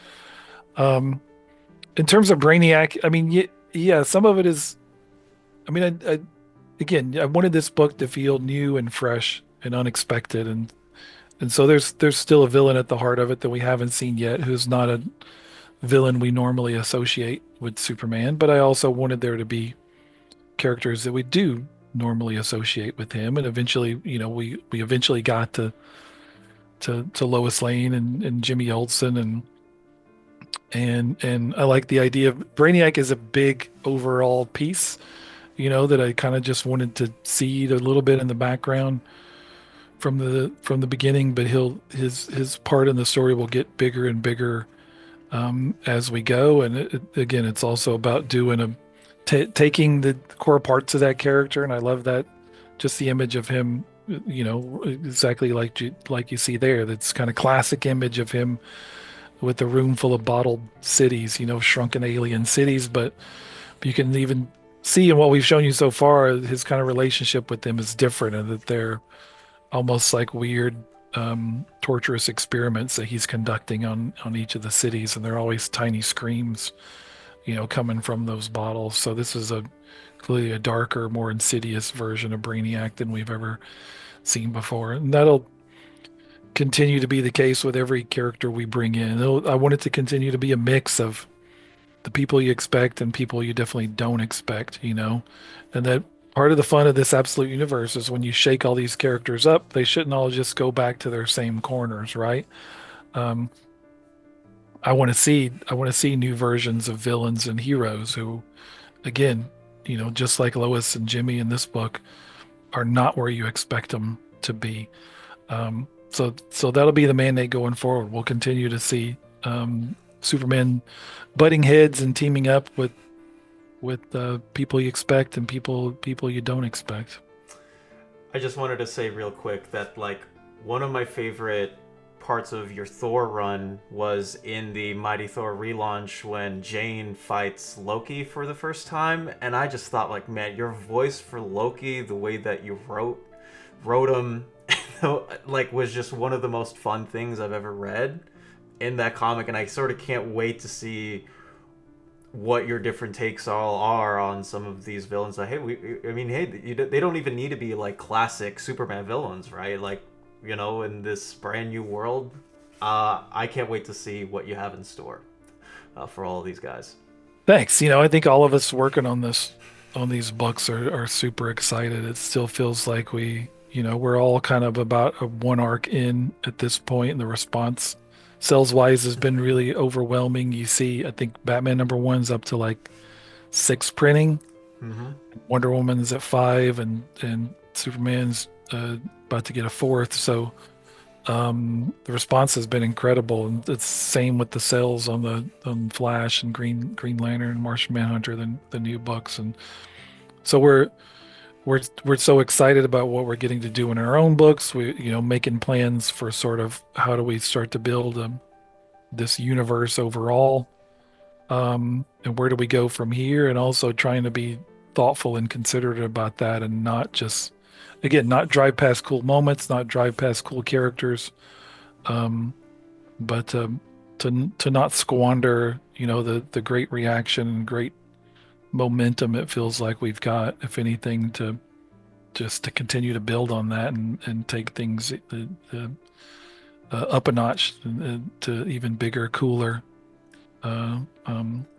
In terms of Brainiac, I mean, yeah, some of it is. I mean, again, I wanted this book to feel new and fresh and unexpected, and so there's still a villain at the heart of it that we haven't seen yet, who's not a villain we normally associate with Superman. But I also wanted there to be characters that we do normally associate with him, and eventually, we eventually got to Lois Lane and Jimmy Olsen, and I like the idea of Brainiac as a big overall piece, that I kind of just wanted to seed a little bit in the background from the beginning. But his part in the story will get bigger and bigger, as we go. And again, it's also about taking the core parts of that character, and I love that, just the image of him, exactly like you see there. That's kind of classic image of him with a room full of bottled cities, shrunken alien cities. But you can even see in what we've shown you so far, his kind of relationship with them is different, and that they're almost like weird, torturous experiments that he's conducting on each of the cities, and they're always tiny screams, coming from those bottles. So this is clearly a darker, more insidious version of Brainiac than we've ever seen before, and that'll continue to be the case with every character we bring in. I want it to continue to be a mix of the people you expect and people you definitely don't expect, and that part of the fun of this absolute universe is when you shake all these characters up, they shouldn't all just go back to their same corners, right? Um, I want to see new versions of villains and heroes who, again, just like Lois and Jimmy in this book, are not where you expect them to be. So that'll be the mandate going forward. We'll continue to see Superman butting heads and teaming up with people you expect and people you don't expect. I just wanted to say real quick that like one of my favorite parts of your Thor run was in the Mighty Thor relaunch when Jane fights Loki for the first time, and I just thought like, man, your voice for Loki, the way that you wrote him, like was just one of the most fun things I've ever read in that comic, and I sort of can't wait to see what your different takes all are on some of these villains. Like, hey, I mean, hey, they don't even need to be like classic Superman villains, right? Like, in this brand new world, I can't wait to see what you have in store for all of these guys. Thanks. I think all of us working on these books are super excited. It still feels like we're all kind of about a one arc in at this point, and the response sales wise has been really overwhelming. You see, I think Batman number one's up to like six printing, Mm-hmm. Wonder Woman's at five, and Superman's about to get a fourth. So the response has been incredible, and it's same with the sales on Flash and Green Lantern and Martian Manhunter, the new books, and so we're so excited about what we're getting to do in our own books. We making plans for sort of how do we start to build this universe overall, and where do we go from here, and also trying to be thoughtful and considerate about that, and not just again not drive past cool moments, not drive past cool characters, um, but to not squander the great reaction and great momentum it feels like we've got, if anything, to just to continue to build on that and take things up a notch to even bigger, cooler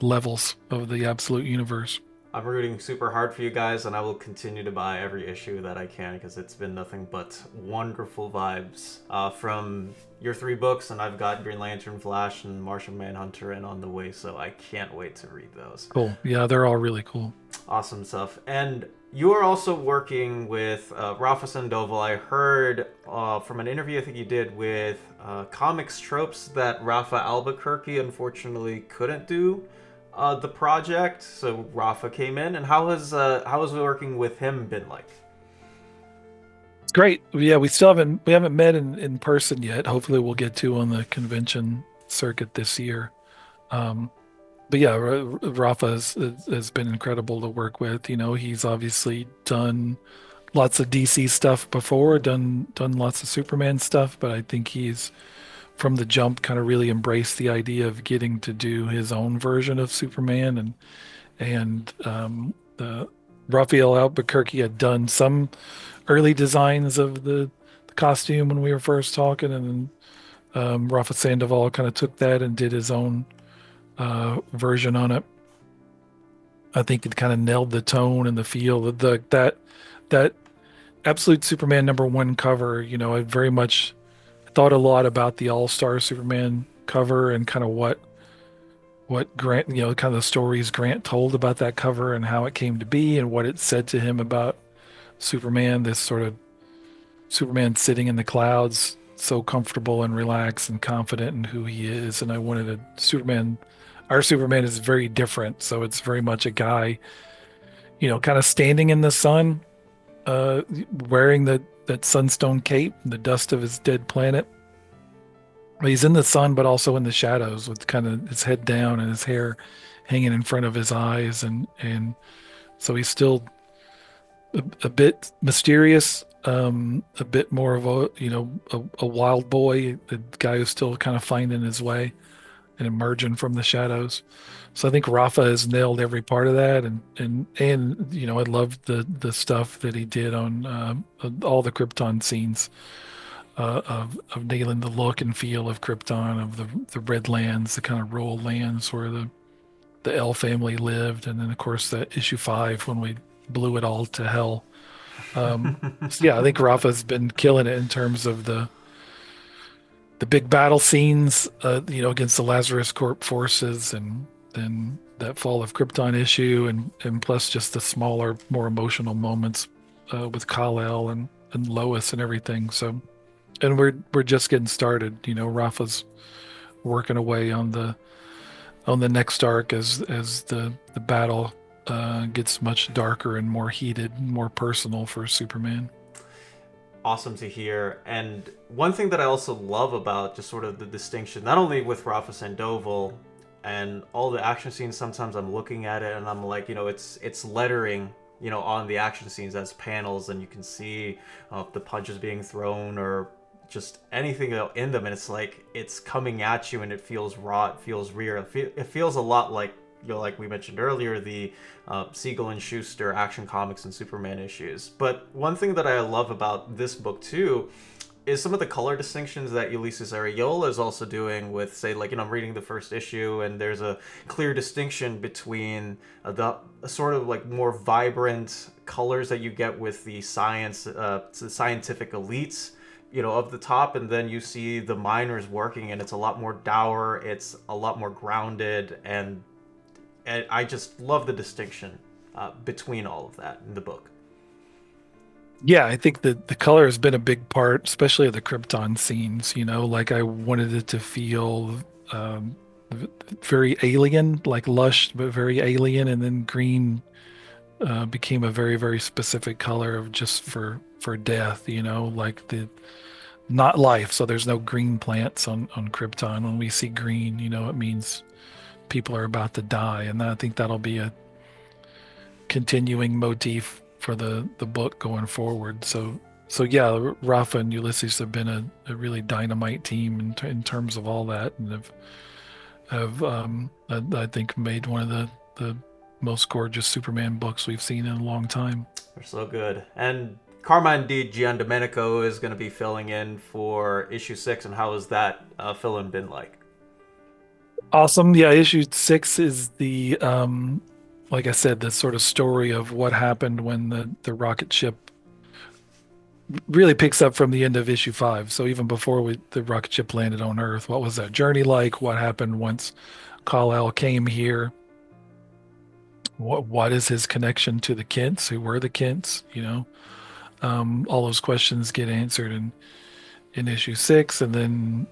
levels of the absolute universe. I'm rooting super hard for you guys, and I will continue to buy every issue that I can because it's been nothing but wonderful vibes from your three books, and I've got Green Lantern, Flash, and Martian Manhunter in on the way, so I can't wait to read those. Cool. Yeah, they're all really cool. Awesome stuff. And you are also working with Rafa Sandoval. I heard from an interview I think you did with Comics Tropes that Rafa Albuquerque unfortunately couldn't do the project, so Rafa came in. And how has working with him been like? It's great. Yeah, we haven't met in person yet. Hopefully we'll get to on the convention circuit this year. Um, but yeah, Rafa has been incredible to work with. He's obviously done lots of DC stuff before, done lots of Superman stuff, but I think he's from the jump kind of really embraced the idea of getting to do his own version of Superman, and the Raphael Albuquerque had done some early designs of the costume when we were first talking, and then Rafa Sandoval kind of took that and did his own version on it. I think it kind of nailed the tone and the feel. That Absolute Superman number one cover. I very much thought a lot about the All Star Superman cover and kind of what Grant, kind of the stories Grant told about that cover and how it came to be and what it said to him about Superman. This sort of Superman sitting in the clouds, so comfortable and relaxed and confident in who he is. And I wanted a Superman. Our Superman is very different, so it's very much a guy, kind of standing in the sun, wearing that sunstone cape, the dust of his dead planet. He's in the sun, but also in the shadows, with kind of his head down and his hair hanging in front of his eyes, and so he's still a bit mysterious, a bit more of a wild boy, a guy who's still kind of finding his way and emerging from the shadows. So I think Rafa has nailed every part of that, and I loved the stuff that he did on all the Krypton scenes, of nailing the look and feel of Krypton, of the red lands, the kind of rural lands where the L family lived, and then of course that issue 5 when we blew it all to hell. So yeah, I think Rafa's been killing it in terms of the big battle scenes, against the Lazarus Corp forces, and then that Fall of Krypton issue, and plus just the smaller, more emotional moments with Kal-El and Lois and everything. So, and we're just getting started. Rafa's working away on the next arc as the battle gets much darker and more heated, and more personal for Superman. Awesome to hear. And one thing that I also love about just sort of the distinction, not only with Rafa Sandoval and all the action scenes, sometimes I'm looking at it and I'm like, it's lettering, on the action scenes as panels, and you can see the punches being thrown or just anything in them, and it's like it's coming at you and it feels raw, it feels real, it feels a lot like, like we mentioned earlier, the Seigel and Shuster Action Comics and Superman issues. But one thing that I love about this book too is some of the color distinctions that Ulises Areola is also doing with, say, like, I'm reading the first issue, and there's a clear distinction between the sort of like more vibrant colors that you get with the scientific elites, of the top, and then you see the miners working, and it's a lot more dour, it's a lot more grounded, and I just love the distinction between all of that in the book. Yeah, I think that the color has been a big part, especially of the Krypton scenes. Like I wanted it to feel very alien, like lush, but very alien. And then green became a very, very specific color of just for death. Like the not life. So there's no green plants on Krypton. When we see green, it means people are about to die, and I think that'll be a continuing motif for the book going forward. So yeah, Rafa and Ulises have been a really dynamite team in terms of all that, and I think made one of the most gorgeous Superman books we've seen in a long time. They're so good. And Carmine Di Giandomenico is going to be filling in for issue 6, and how has that fill-in been like? Awesome. Yeah, issue 6 is the like I said, the sort of story of what happened when the rocket ship really picks up from the end of issue 5. So even before the rocket ship landed on Earth, what was that journey like? What happened once Kal-El came here? What is his connection to the Kents? Who were the Kents? All those questions get answered in issue 6, and then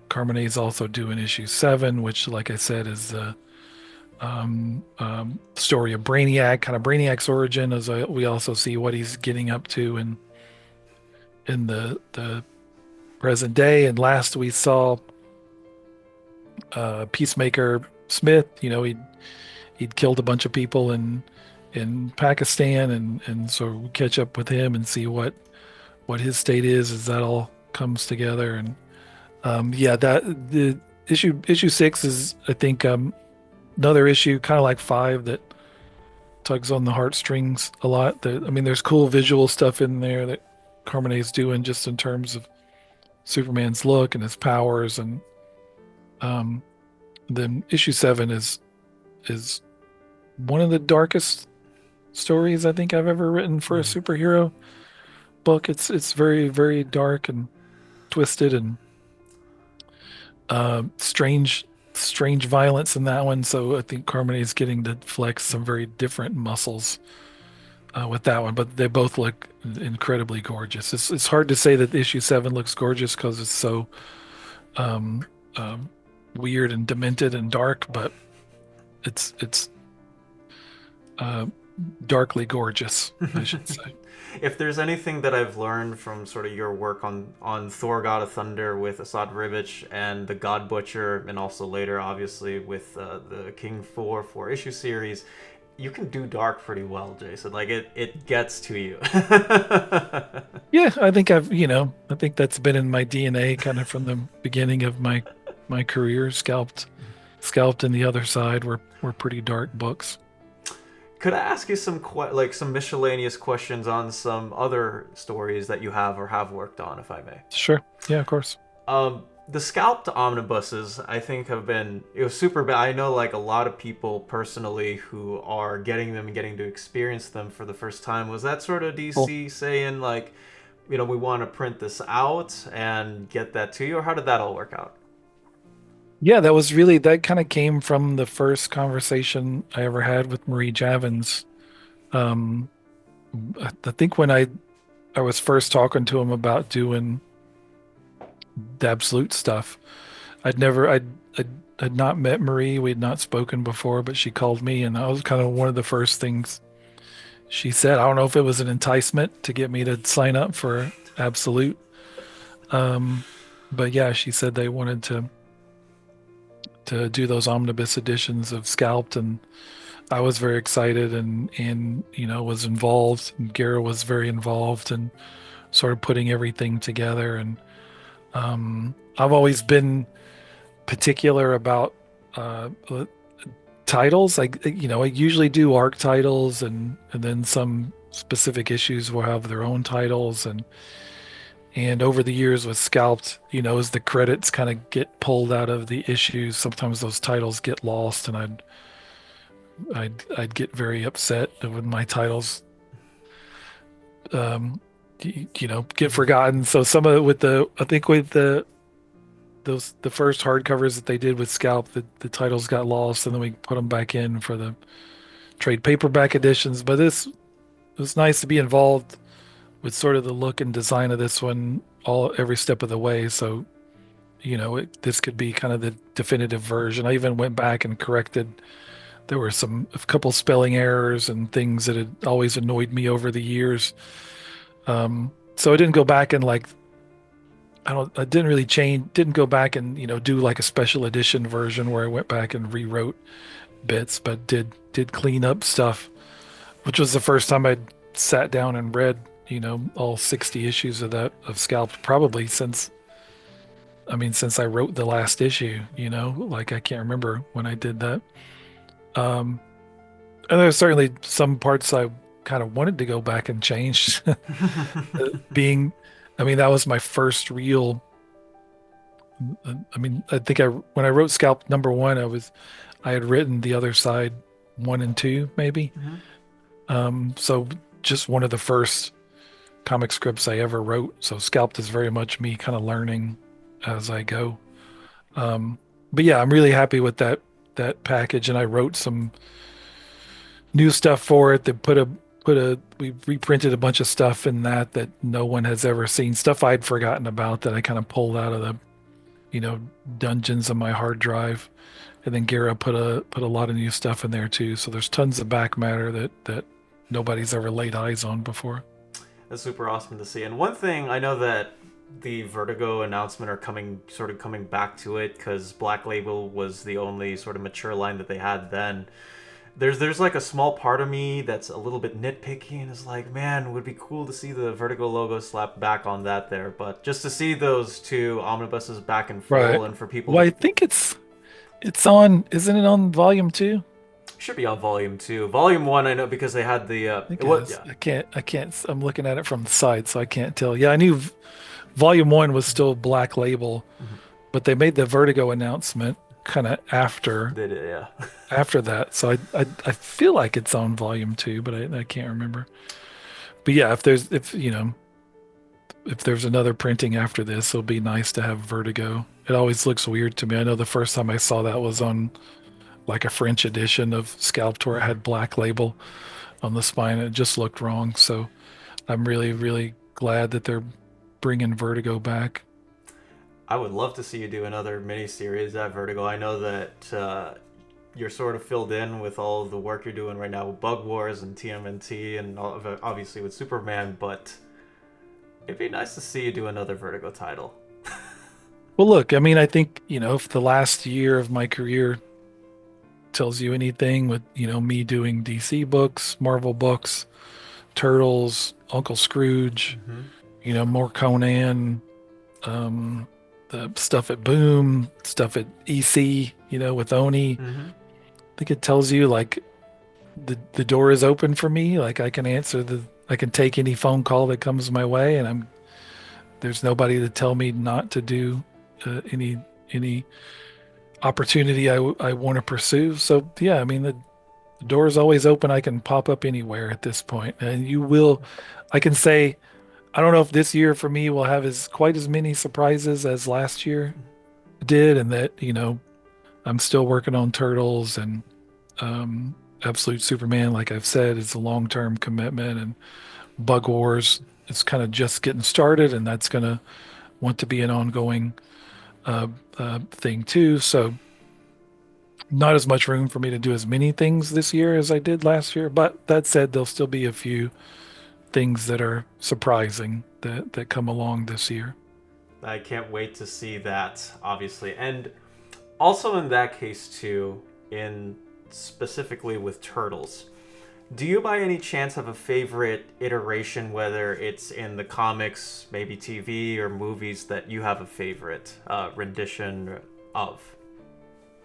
Carmine is also doing issue 7, which, like I said, is the story of Brainiac, kind of Brainiac's origin, as we also see what he's getting up to in the present day. And last we saw Peacemaker Smith. He'd killed a bunch of people in Pakistan, and so we catch up with him and see what his state is as that all comes together. And yeah, that the issue 6 is, I think, another issue kind of like 5 that tugs on the heartstrings a lot. There's cool visual stuff in there that Carmine is doing just in terms of Superman's look and his powers, and then issue 7 is one of the darkest stories I think I've ever written for a superhero book. It's very, very dark and twisted, and strange violence in that one. So I think Carmine is getting to flex some very different muscles with that one, but they both look incredibly gorgeous. It's hard to say that issue 7 looks gorgeous because it's so weird and demented and dark, but it's darkly gorgeous, I should say. If there's anything that I've learned from sort of your work on Thor God of Thunder with Asad Ribic and the God Butcher, and also later obviously with the King 4 issue series, you can do dark pretty well, Jason. Like it gets to you. Yeah, I think I think that's been in my DNA kind of from the beginning of my career. Scalped and The Other Side were pretty dark books. Could I ask you some miscellaneous questions on some other stories that you have or have worked on, if I may? Sure. Yeah, of course. The Scalped omnibuses, I think, have been, it was super bad. I know like a lot of people personally who are getting them and getting to experience them for the first time. Was that sort of Well, DC saying like, we want to print this out and get that to you, or how did that all work out? yeah, that was really that kind of came from the first conversation I ever had with Marie Javins. Um, I think when I was first talking to him about doing the absolute stuff, I'd never I'd had not met Marie. We'd not spoken before, but she called me, and that was kind of one of the first things she said. I don't know if it was an enticement to get me to sign up for absolute. Um, but yeah, she said they wanted to do those omnibus editions of Scalped, and I was very excited and was involved. And Gara was very involved and sort of putting everything together. And I've always been particular about titles. I usually do arc titles, and then some specific issues will have their own titles. And over the years with Scalped, as the credits kind of get pulled out of the issues, sometimes those titles get lost, and I'd get very upset when my titles get forgotten. So some of it with I think with the first hardcovers that they did with Scalp, the titles got lost, and then we put them back in for the trade paperback editions. But this it was nice to be involved with sort of the look and design of this one every step of the way. So this could be kind of the definitive version. I even went back and corrected. There were a couple spelling errors and things that had always annoyed me over the years. So I didn't go back and like I didn't really didn't go back and do like a special edition version where I went back and rewrote bits, but did clean up stuff, which was the first time I'd sat down and read all 60 issues of Scalped, probably since I wrote the last issue. Like I can't remember when I did that. um and there's certainly some parts I kind of wanted to go back and change. Being that was my first real. I think when I wrote Scalp #1, I had written The Other Side 1 and 2, maybe. Mm-hmm. So just one of the first comic scripts I ever wrote. So Scalped is very much me kind of learning as I go. But yeah, I'm really happy with that package, and I wrote some new stuff for it. That we reprinted a bunch of stuff in that no one has ever seen. Stuff I'd forgotten about that I kind of pulled out of the dungeons on my hard drive. And then Gara put a lot of new stuff in there too. So there's tons of back matter that nobody's ever laid eyes on before. That's super awesome to see. And one thing I know that the Vertigo announcement are coming back to it, because Black Label was the only sort of mature line that they had then. There's like a small part of me that's a little bit nitpicky and is like, man, it would be cool to see the Vertigo logo slapped back on that there. But just to see those two omnibuses back in full, Right. and for people Well, I think it's on, isn't it on volume 2? should be on volume 2. Volume 1 I know because they had the I think it it was, is. yeah. I can't, I'm looking at it from the side, so I can't tell. Yeah, I knew volume 1 was still Black Label, Mhm. but they made the Vertigo announcement kind of after They did, yeah. that. So I feel like it's on volume 2, but I can't remember. But yeah, if there's another printing after this, it'll be nice to have Vertigo. It always looks weird to me. I know the first time I saw that was on like a French edition of Scalped where it had Black Label on the spine. It just looked wrong. So I'm really, really glad that they're bringing Vertigo back. I would love to see you do another miniseries at Vertigo. I know that you're sort of filled in with all the work you're doing right now with Bug Wars and TMNT and obviously with Superman, but it'd be nice to see you do another Vertigo title. Well, look, I think, if the last year of my career tells you anything, with, me doing DC books, Marvel books, Turtles, Uncle Scrooge, Mm-hmm. More Conan, the stuff at Boom, stuff at EC, with Oni. Mm-hmm. I think it tells you like the door is open for me. Like I can take any phone call that comes my way, and there's nobody to tell me not to do any opportunity I want to pursue. So yeah, I mean the door is always open. I can pop up anywhere at this point, and you will. I can say I don't know if this year for me will have as quite as many surprises as last year did, and that I'm still working on Turtles and Absolute Superman. Like I've said, is a long-term commitment, and Bug Wars is kind of just getting started, and that's gonna want to be an ongoing thing too. So not as much room for me to do as many things this year as I did last year. But that said, there'll still be a few things that are surprising that come along this year. I can't wait to see that, obviously. And also in that case too, in specifically with Turtles, do you by any chance have a favorite iteration, whether it's in the comics, maybe TV or movies, that you have a favorite rendition of?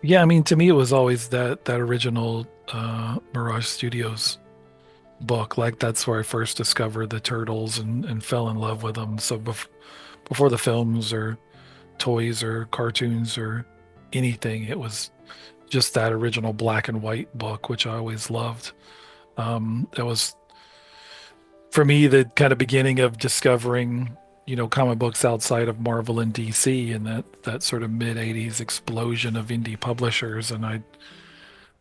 Yeah, I mean, to me, it was always that original Mirage Studios book. Like that's where I first discovered the turtles and fell in love with them. So before the films or toys or cartoons or anything, it was just that original black and white book, which I always loved. That was for me the kind of beginning of discovering, comic books outside of Marvel and DC and that sort of mid 80s explosion of indie publishers. And I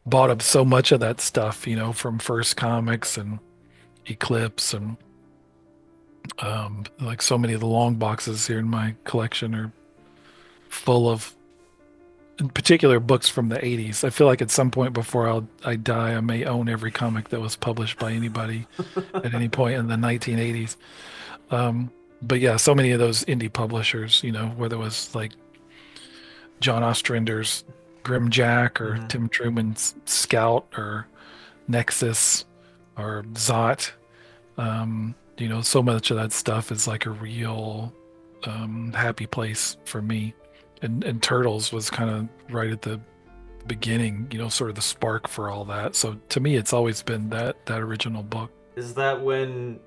bought up so much of that stuff, from First Comics and Eclipse and like so many of the long boxes here in my collection are full of, in particular, books from the 80s. I feel like at some point before I die, I may own every comic that was published by anybody at any point in the 1980s. But yeah, so many of those indie publishers, whether it was like John Ostrander's Grim Jack or Mm-hmm. Tim Truman's Scout or Nexus or Zot. So much of that stuff is like a real happy place for me. And Turtles was kind of right at the beginning, sort of the spark for all that. So to me, it's always been that original book. Is that when,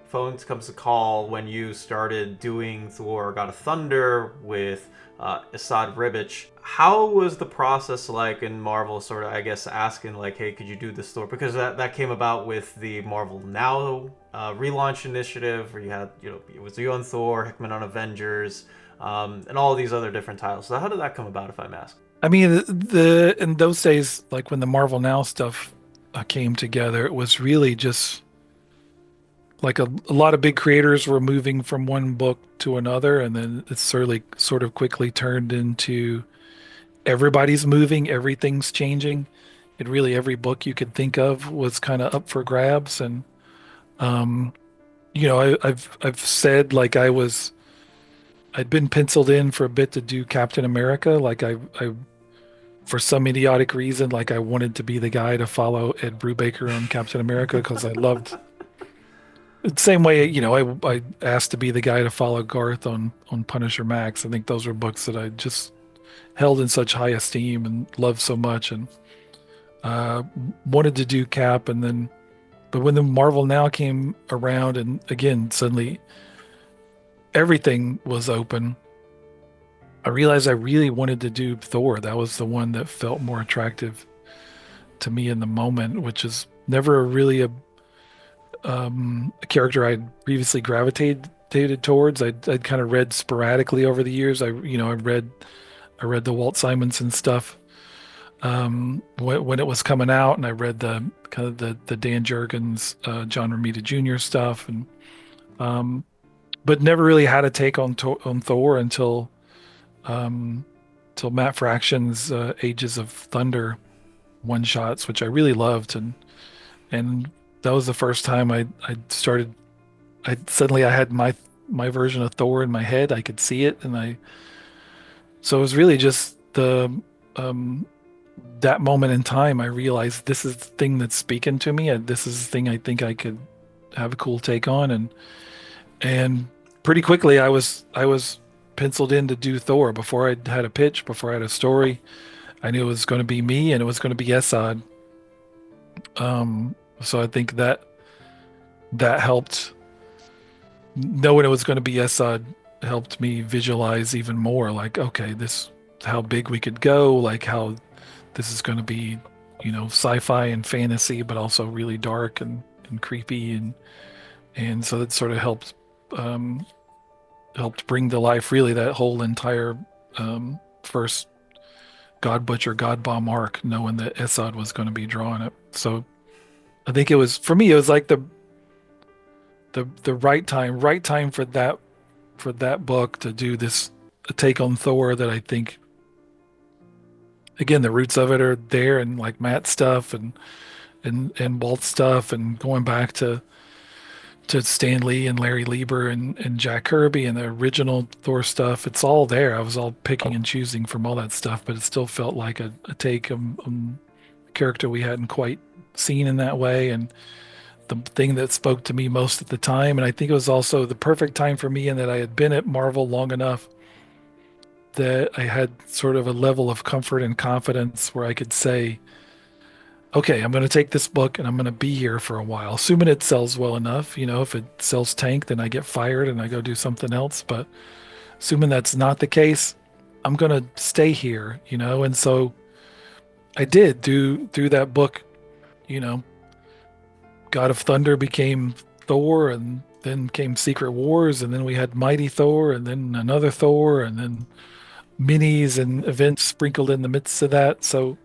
phones comes to call when you started doing Thor God of Thunder with Asad Ribic? How was the process like in Marvel, sort of, I guess, asking like, hey, could you do this Thor? Because that came about with the Marvel Now relaunch initiative, where you had, it was you on Thor, Hickman on Avengers, and all these other different titles. So how did that come about, if I'm asking? I mean, the in those days, like when the Marvel Now stuff came together, it was really just like a lot of big creators were moving from one book to another, and then it's sort of quickly turned into everybody's moving, everything's changing. And really every book you could think of was kind of up for grabs. And um, I've said like I'd been penciled in for a bit to do Captain America. Like I for some idiotic reason, like I wanted to be the guy to follow Ed Brubaker on Captain America because I loved same way, I asked to be the guy to follow Garth on Punisher Max. I think those were books that I just held in such high esteem and loved so much, and uh, wanted to do Cap. And then, but when the Marvel Now came around, and again suddenly everything was open, I realized I really wanted to do Thor. That was the one that felt more attractive to me in the moment, which is never really a character I'd previously gravitated towards. I'd kind of read sporadically over the years. I read the Walt Simonson stuff when it was coming out, and I read the kind of the Dan Jurgens, John Romita Jr. stuff, and but never really had a take on Thor until Matt Fraction's Ages of Thunder one shots, which I really loved, and that was the first time I started. I had my version of Thor in my head. I could see it, so it was really just the that moment in time. I realized this is the thing that's speaking to me. This is the thing I think I could have a cool take on, and pretty quickly I was penciled in to do Thor before I had a pitch, before I had a story. I knew it was going to be me, and it was going to be Esad. So I think that helped. Knowing it was going to be Esad helped me visualize even more, like, okay, this how big we could go, like how this is going to be, sci-fi and fantasy, but also really dark and creepy, and so that sort of um, helped bring to life really that whole entire first God Butcher, God Bomb arc, knowing that Esad was going to be drawing it. So I think it was for me, it was like the right time for that book to do this take on Thor that I think again the roots of it are there and like Matt stuff and Walt stuff and going back to Stan Lee and Larry Lieber and Jack Kirby and the original Thor stuff. It's all there. I was all picking and choosing from all that stuff, but it still felt like a take on a character we hadn't quite seen in that way. And the thing that spoke to me most at the time, and I think it was also the perfect time for me in that I had been at Marvel long enough that I had sort of a level of comfort and confidence where I could say, okay, I'm going to take this book and I'm going to be here for a while, assuming it sells well enough. If it sells tank, then I get fired and I go do something else. But assuming that's not the case, I'm going to stay here. And so I did do through that book, you know, God of Thunder became Thor, and then came Secret Wars, and then we had Mighty Thor, and then another Thor, and then minis and events sprinkled in the midst of that. So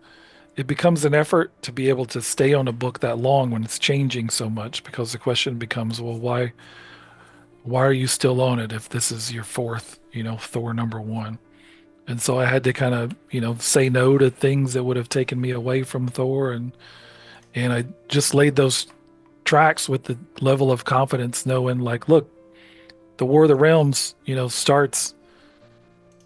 it becomes an effort to be able to stay on a book that long when it's changing so much, because the question becomes, well, why are you still on it if this is your fourth, Thor number one? And so I had to kind of, say no to things that would have taken me away from Thor, and I just laid those tracks with the level of confidence, knowing like, look, the War of the Realms, starts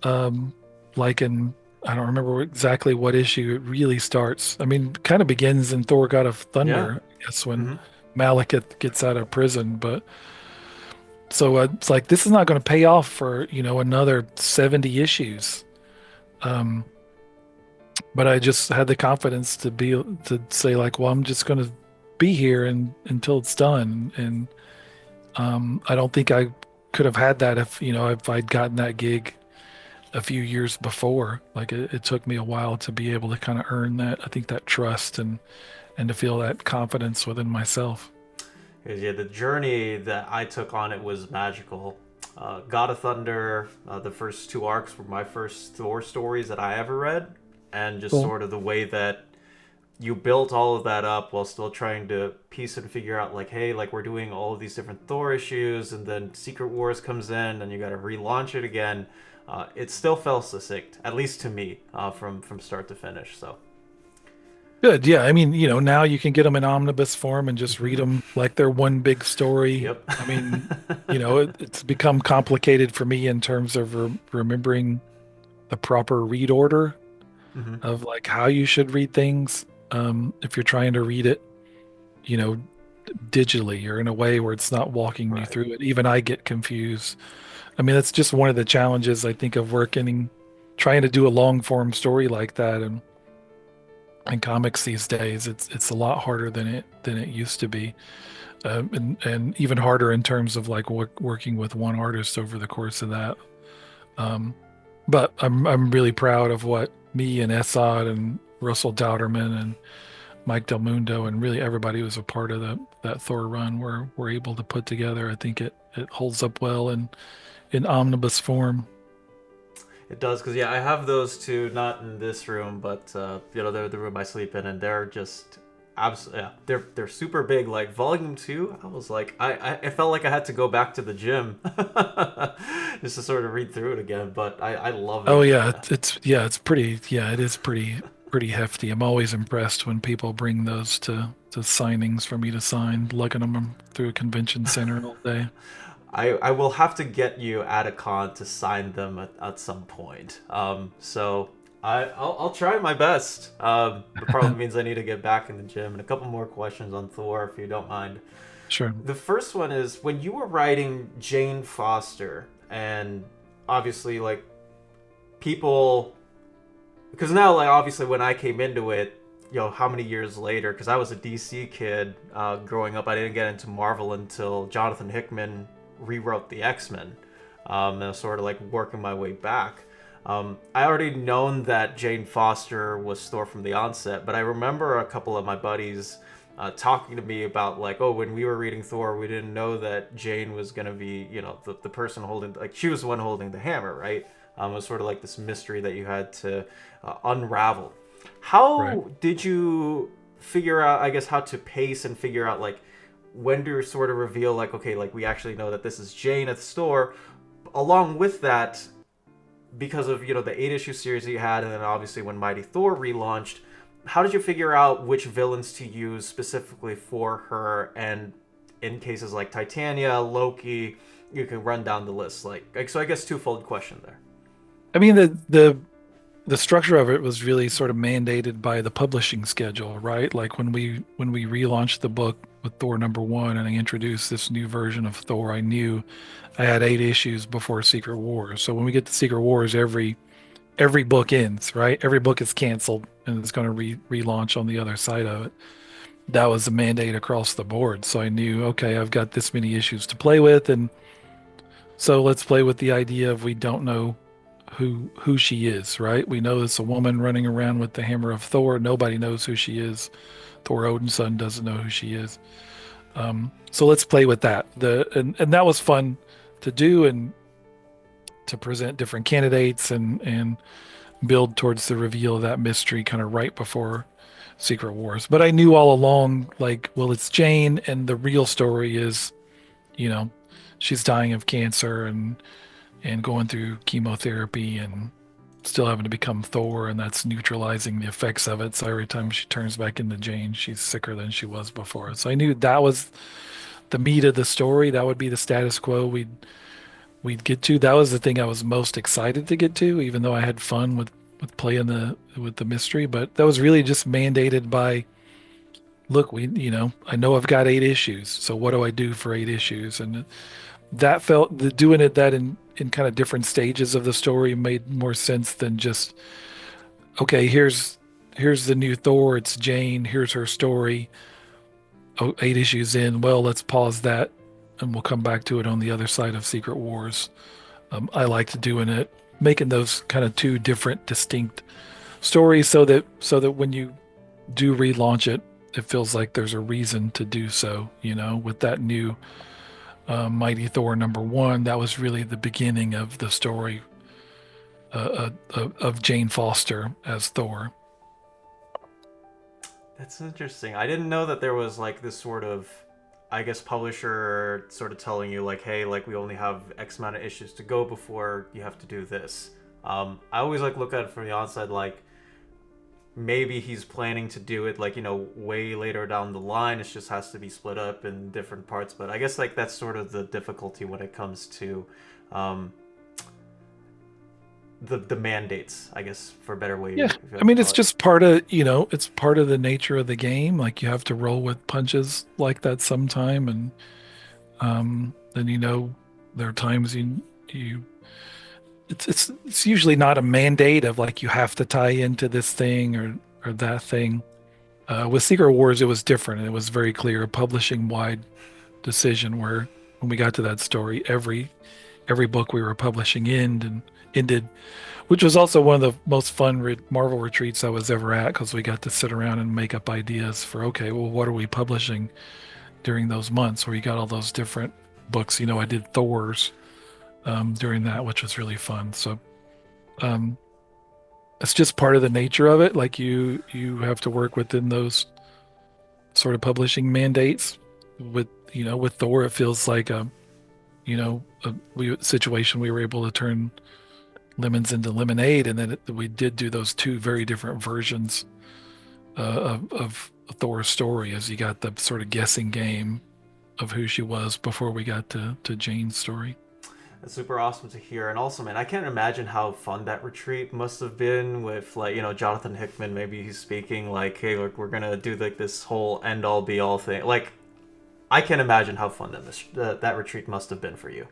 like in, I don't remember exactly what issue it really starts. I mean, kind of begins in Thor God of Yeah. Thunder, I guess, when Hmm. Malekith gets out of prison. But so it's like, this is not going to pay off for, another 70 issues. Um, but I just had the confidence to say like, well, I'm just going to be here until it's done. And I don't think I could have had that if I'd gotten that gig a few years before. Like it took me a while to be able to kind of earn that, I think, that trust and to feel that confidence within myself. 'Cause, yeah, the journey that I took on it was magical. God of Thunder, the first two arcs were my first Thor stories that I ever read, and just Cool. sort of the way that you built all of that up while still trying to piece and figure out like, hey, like we're doing all of these different Thor issues, and then Secret Wars comes in, and you got to relaunch it again. It still felt succinct, at least to me, from start to finish. So. Good. Yeah. I mean, now you can get them in omnibus form and just read them like they're one big story. Yep. I mean, it's become complicated for me in terms of remembering the proper read order Hmm. of like how you should read things. If you're trying to read it, you know, digitally or in a way where it's not walking you Right. through it. Even I get confused. I mean, that's just one of the challenges I think of working, trying to do a long form story like that, and in comics these days, it's a lot harder than it used to be, and even harder in terms of like working with one artist over the course of that. Um, but I'm really proud of what me and Esad and Russell Dauterman and Mike Del Mundo and really everybody who was a part of that Thor run were able to put together. I think it holds up well in omnibus form. It does, because yeah, I have those two, not in this room, but they're the room I sleep in, and they're just absolutely, yeah, they're super big. Like volume two, I was like, I felt like I had to go back to the gym just to sort of read through it again. But I love Oh it. yeah, it's pretty, yeah, it is pretty hefty. I'm always impressed when people bring those to signings for me to sign, lugging them through a convention center all day. I will have to get you at a con to sign them at some point. So I'll try my best. It probably means I need to get back in the gym. And a couple more questions on Thor, if you don't mind. Sure. The first one is when you were writing Jane Foster, and obviously like people, because now like obviously when I came into it, how many years later? Because I was a DC kid growing up. I didn't get into Marvel until Jonathan Hickman rewrote the X-Men. and sort of like working my way back. I already known that Jane Foster was Thor from the onset, but I remember a couple of my buddies talking to me about like, oh, when we were reading Thor, we didn't know that Jane was gonna be, the person holding, like, she was the one holding the hammer, right? It was sort of like this mystery that you had to unravel. Right. How did you figure out, I guess, how to pace and figure out like when to sort of reveal like, okay, like we actually know that this is Jane at the store. Along with that, because of the 8 issue series you had, and then obviously when Mighty Thor relaunched, how did you figure out which villains to use specifically for her? And in cases like Titania, Loki, you can run down the list. Like so, I guess twofold question there. I mean, the structure of it was really sort of mandated by the publishing schedule, right? Like when we relaunched the book with Thor #1 and I introduced this new version of Thor, I knew I had 8 issues before Secret Wars. So when we get to Secret Wars, every book ends, right? Every book is canceled and it's going to relaunch on the other side of it. That was a mandate across the board. So I knew, okay, I've got this many issues to play with, and so let's play with the idea of we don't know who she is, right? We know it's a woman running around with the hammer of Thor. Nobody knows who she is. Thor Odin's son doesn't know who she is. So let's play with that. And that was fun to do and to present different candidates and build towards the reveal of that mystery kind of right before Secret Wars. But I knew all along, like, well, it's Jane, and the real story is, you know, she's dying of cancer and going through chemotherapy and still having to become Thor, and that's neutralizing the effects of it. So every time she turns back into Jane, she's sicker than she was before. So I knew that was the meat of the story. That would be the status quo we'd get to. That was the thing I was most excited to get to, even though I had fun with playing with the mystery. But that was really just mandated by, look, I know I've got 8 issues, so what do I do for 8 issues? And that felt doing it that in kind of different stages of the story made more sense than just, okay, here's the new Thor, it's Jane, here's her story. Oh, 8 issues in, well, let's pause that and we'll come back to it on the other side of Secret Wars. I liked doing it, making those kind of two different, distinct stories, so that when you do relaunch it, it feels like there's a reason to do so. With that new Mighty Thor #1, that was really the beginning of the story of Jane Foster as Thor. That's interesting. I didn't know that there was like this sort of, I guess, publisher sort of telling you like, hey, like we only have X amount of issues to go before you have to do this. I always like look at it from the onset like maybe he's planning to do it like way later down the line. It just has to be split up in different parts. But I guess like that's sort of the difficulty when it comes to the mandates, I guess, for a better way. Yeah, if you I have to mean call it's it. just it's part of the nature of the game. Like you have to roll with punches like that sometime, and then there are times you it's usually not a mandate of like you have to tie into this thing or that thing. With Secret Wars, it was different. It was very clear, a publishing wide decision where when we got to that story, every book we were publishing ended, which was also one of the most fun Marvel retreats I was ever at because we got to sit around and make up ideas for, okay, well, what are we publishing during those months where you got all those different books. I did Thor's during that, which was really fun. So um, it's just part of the nature of it. Like you have to work within those sort of publishing mandates. With Thor, it feels like a situation we were able to turn lemons into lemonade, and then we did do those two very different versions of Thor's story, as you got the sort of guessing game of who she was before we got to Jane's story. That's super awesome to hear. And also, man, I can't imagine how fun that retreat must have been with, like, Jonathan Hickman. Maybe he's speaking like, hey, look, we're going to do like this whole end all be all thing. Like, I can't imagine how fun that retreat must have been for you.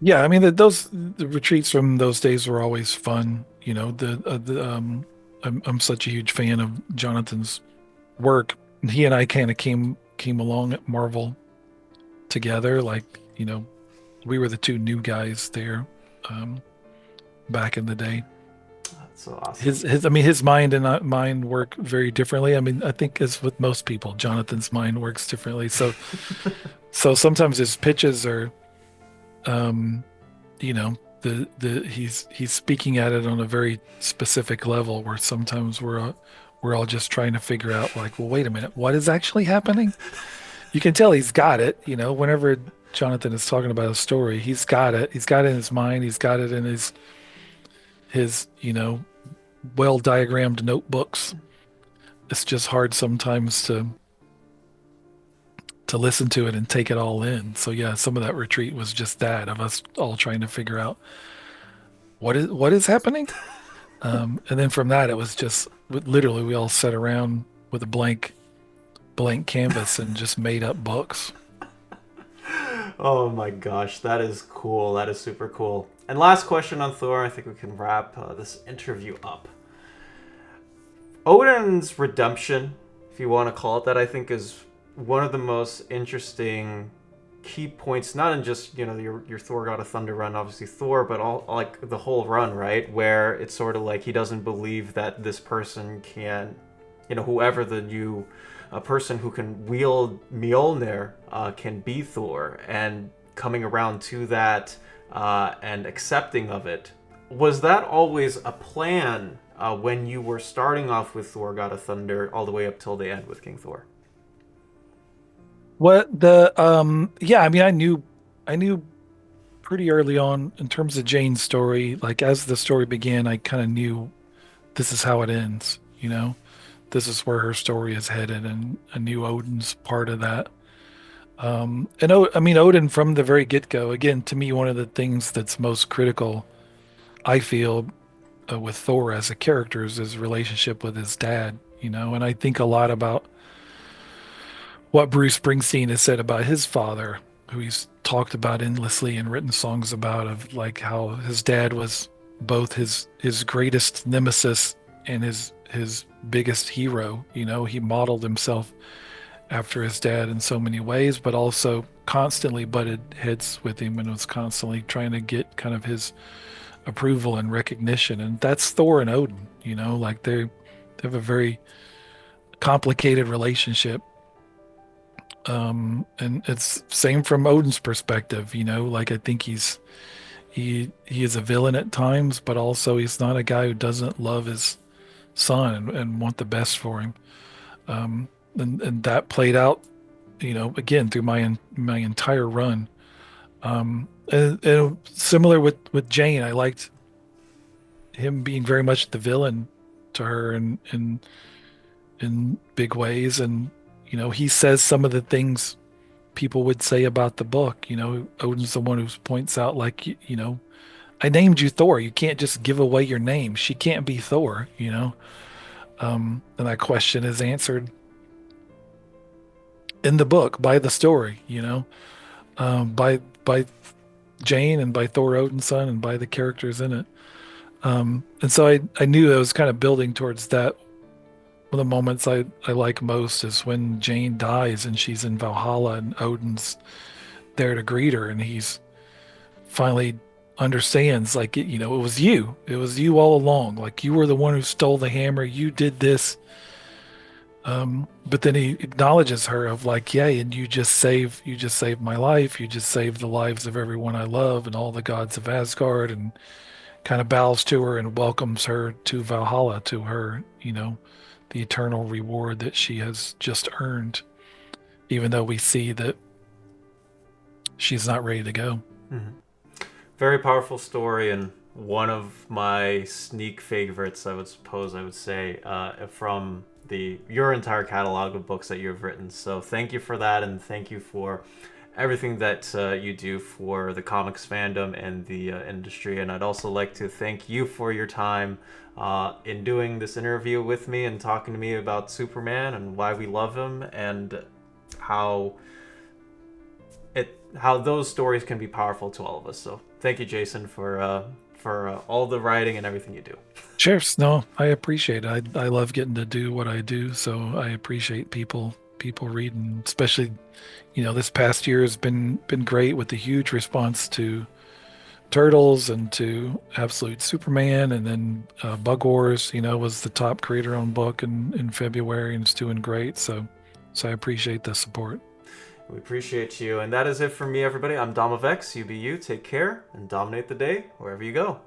Yeah, I mean the retreats from those days were always fun. I'm such a huge fan of Jonathan's work. He and I kind of came along at Marvel together, like We were the two new guys there, um, back in the day. That's so awesome. His mind and mine work very differently. I mean, I think as with most people, Jonathan's mind works differently. So sometimes his pitches are, um, you know, he's speaking at it on a very specific level where sometimes we're all just trying to figure out like, well, wait a minute, what is actually happening? You can tell he's got it, whenever Jonathan is talking about a story, he's got it. He's got it in his mind. He's got it in his well diagrammed notebooks. It's just hard sometimes to listen to it and take it all in. So yeah, some of that retreat was just that of us all trying to figure out what is happening. And then from that, it was just literally we all sat around with a blank canvas and just made up books. Oh my gosh, that is cool. That is super cool. And last question on Thor. I think we can wrap this interview up. Odin's redemption, if you want to call it that, I think is one of the most interesting key points, not in just your Thor God of Thunder run, obviously Thor, but all like the whole run, right? Where it's sort of like he doesn't believe that this person can, whoever the new person who can wield Mjolnir can be Thor, and coming around to that and accepting of it. Was that always a plan when you were starting off with Thor God of Thunder all the way up till the end with King Thor? What the Yeah, I mean, I knew pretty early on in terms of Jane's story, like as the story began, I kind of knew this is how it ends. This is where her story is headed, and I knew Odin's part of that. I mean, Odin from the very get-go, again, to me, one of the things that's most critical, I feel, with Thor as a character is his relationship with his dad, and I think a lot about what Bruce Springsteen has said about his father, who he's talked about endlessly and written songs about, of like how his dad was both his greatest nemesis and his biggest hero. He modeled himself after his dad in so many ways, but also constantly butted heads with him and was constantly trying to get kind of his approval and recognition. And that's Thor and Odin, like they have a very complicated relationship. And it's same from Odin's perspective, like I think he is a villain at times, but also he's not a guy who doesn't love his son and want the best for him. And that played out, again through my entire run. And similar with Jane, I liked him being very much the villain to her in big ways, and he says some of the things people would say about the book. Odin's the one who points out, like, I named you Thor. You can't just give away your name. She can't be Thor. And that question is answered in the book by the story, by Jane and by Thor Odin's son and by the characters in it. And so I knew I was kind of building towards that. One of the moments I like most is when Jane dies and she's in Valhalla and Odin's there to greet her, and he's finally understands, like, it was you. It was you all along. Like, you were the one who stole the hammer. You did this. But then he acknowledges her of like, yeah, and you just saved my life. You just saved the lives of everyone I love and all the gods of Asgard, and kind of bows to her and welcomes her to Valhalla, to her, the eternal reward that she has just earned, even though we see that she's not ready to go. Mm-hmm. Very powerful story, and one of my sneak favorites, I would say, from your entire catalog of books that you've written. So thank you for that, and thank you for everything that you do for the comics fandom and the industry. And I'd also like to thank you for your time in doing this interview with me and talking to me about Superman and why we love him, and how those stories can be powerful to all of us. So thank you, Jason, for all the writing and everything you do. Cheers. No, I appreciate it. I love getting to do what I do, so I appreciate people people read, and especially, this past year has been great with the huge response to Turtles and to Absolute Superman, and then Bug Wars, was the top creator-owned book in February, and it's doing great. So I appreciate the support. We appreciate you. And that is it for me, everybody. I'm Dom of X. You be you. Take care and dominate the day wherever you go.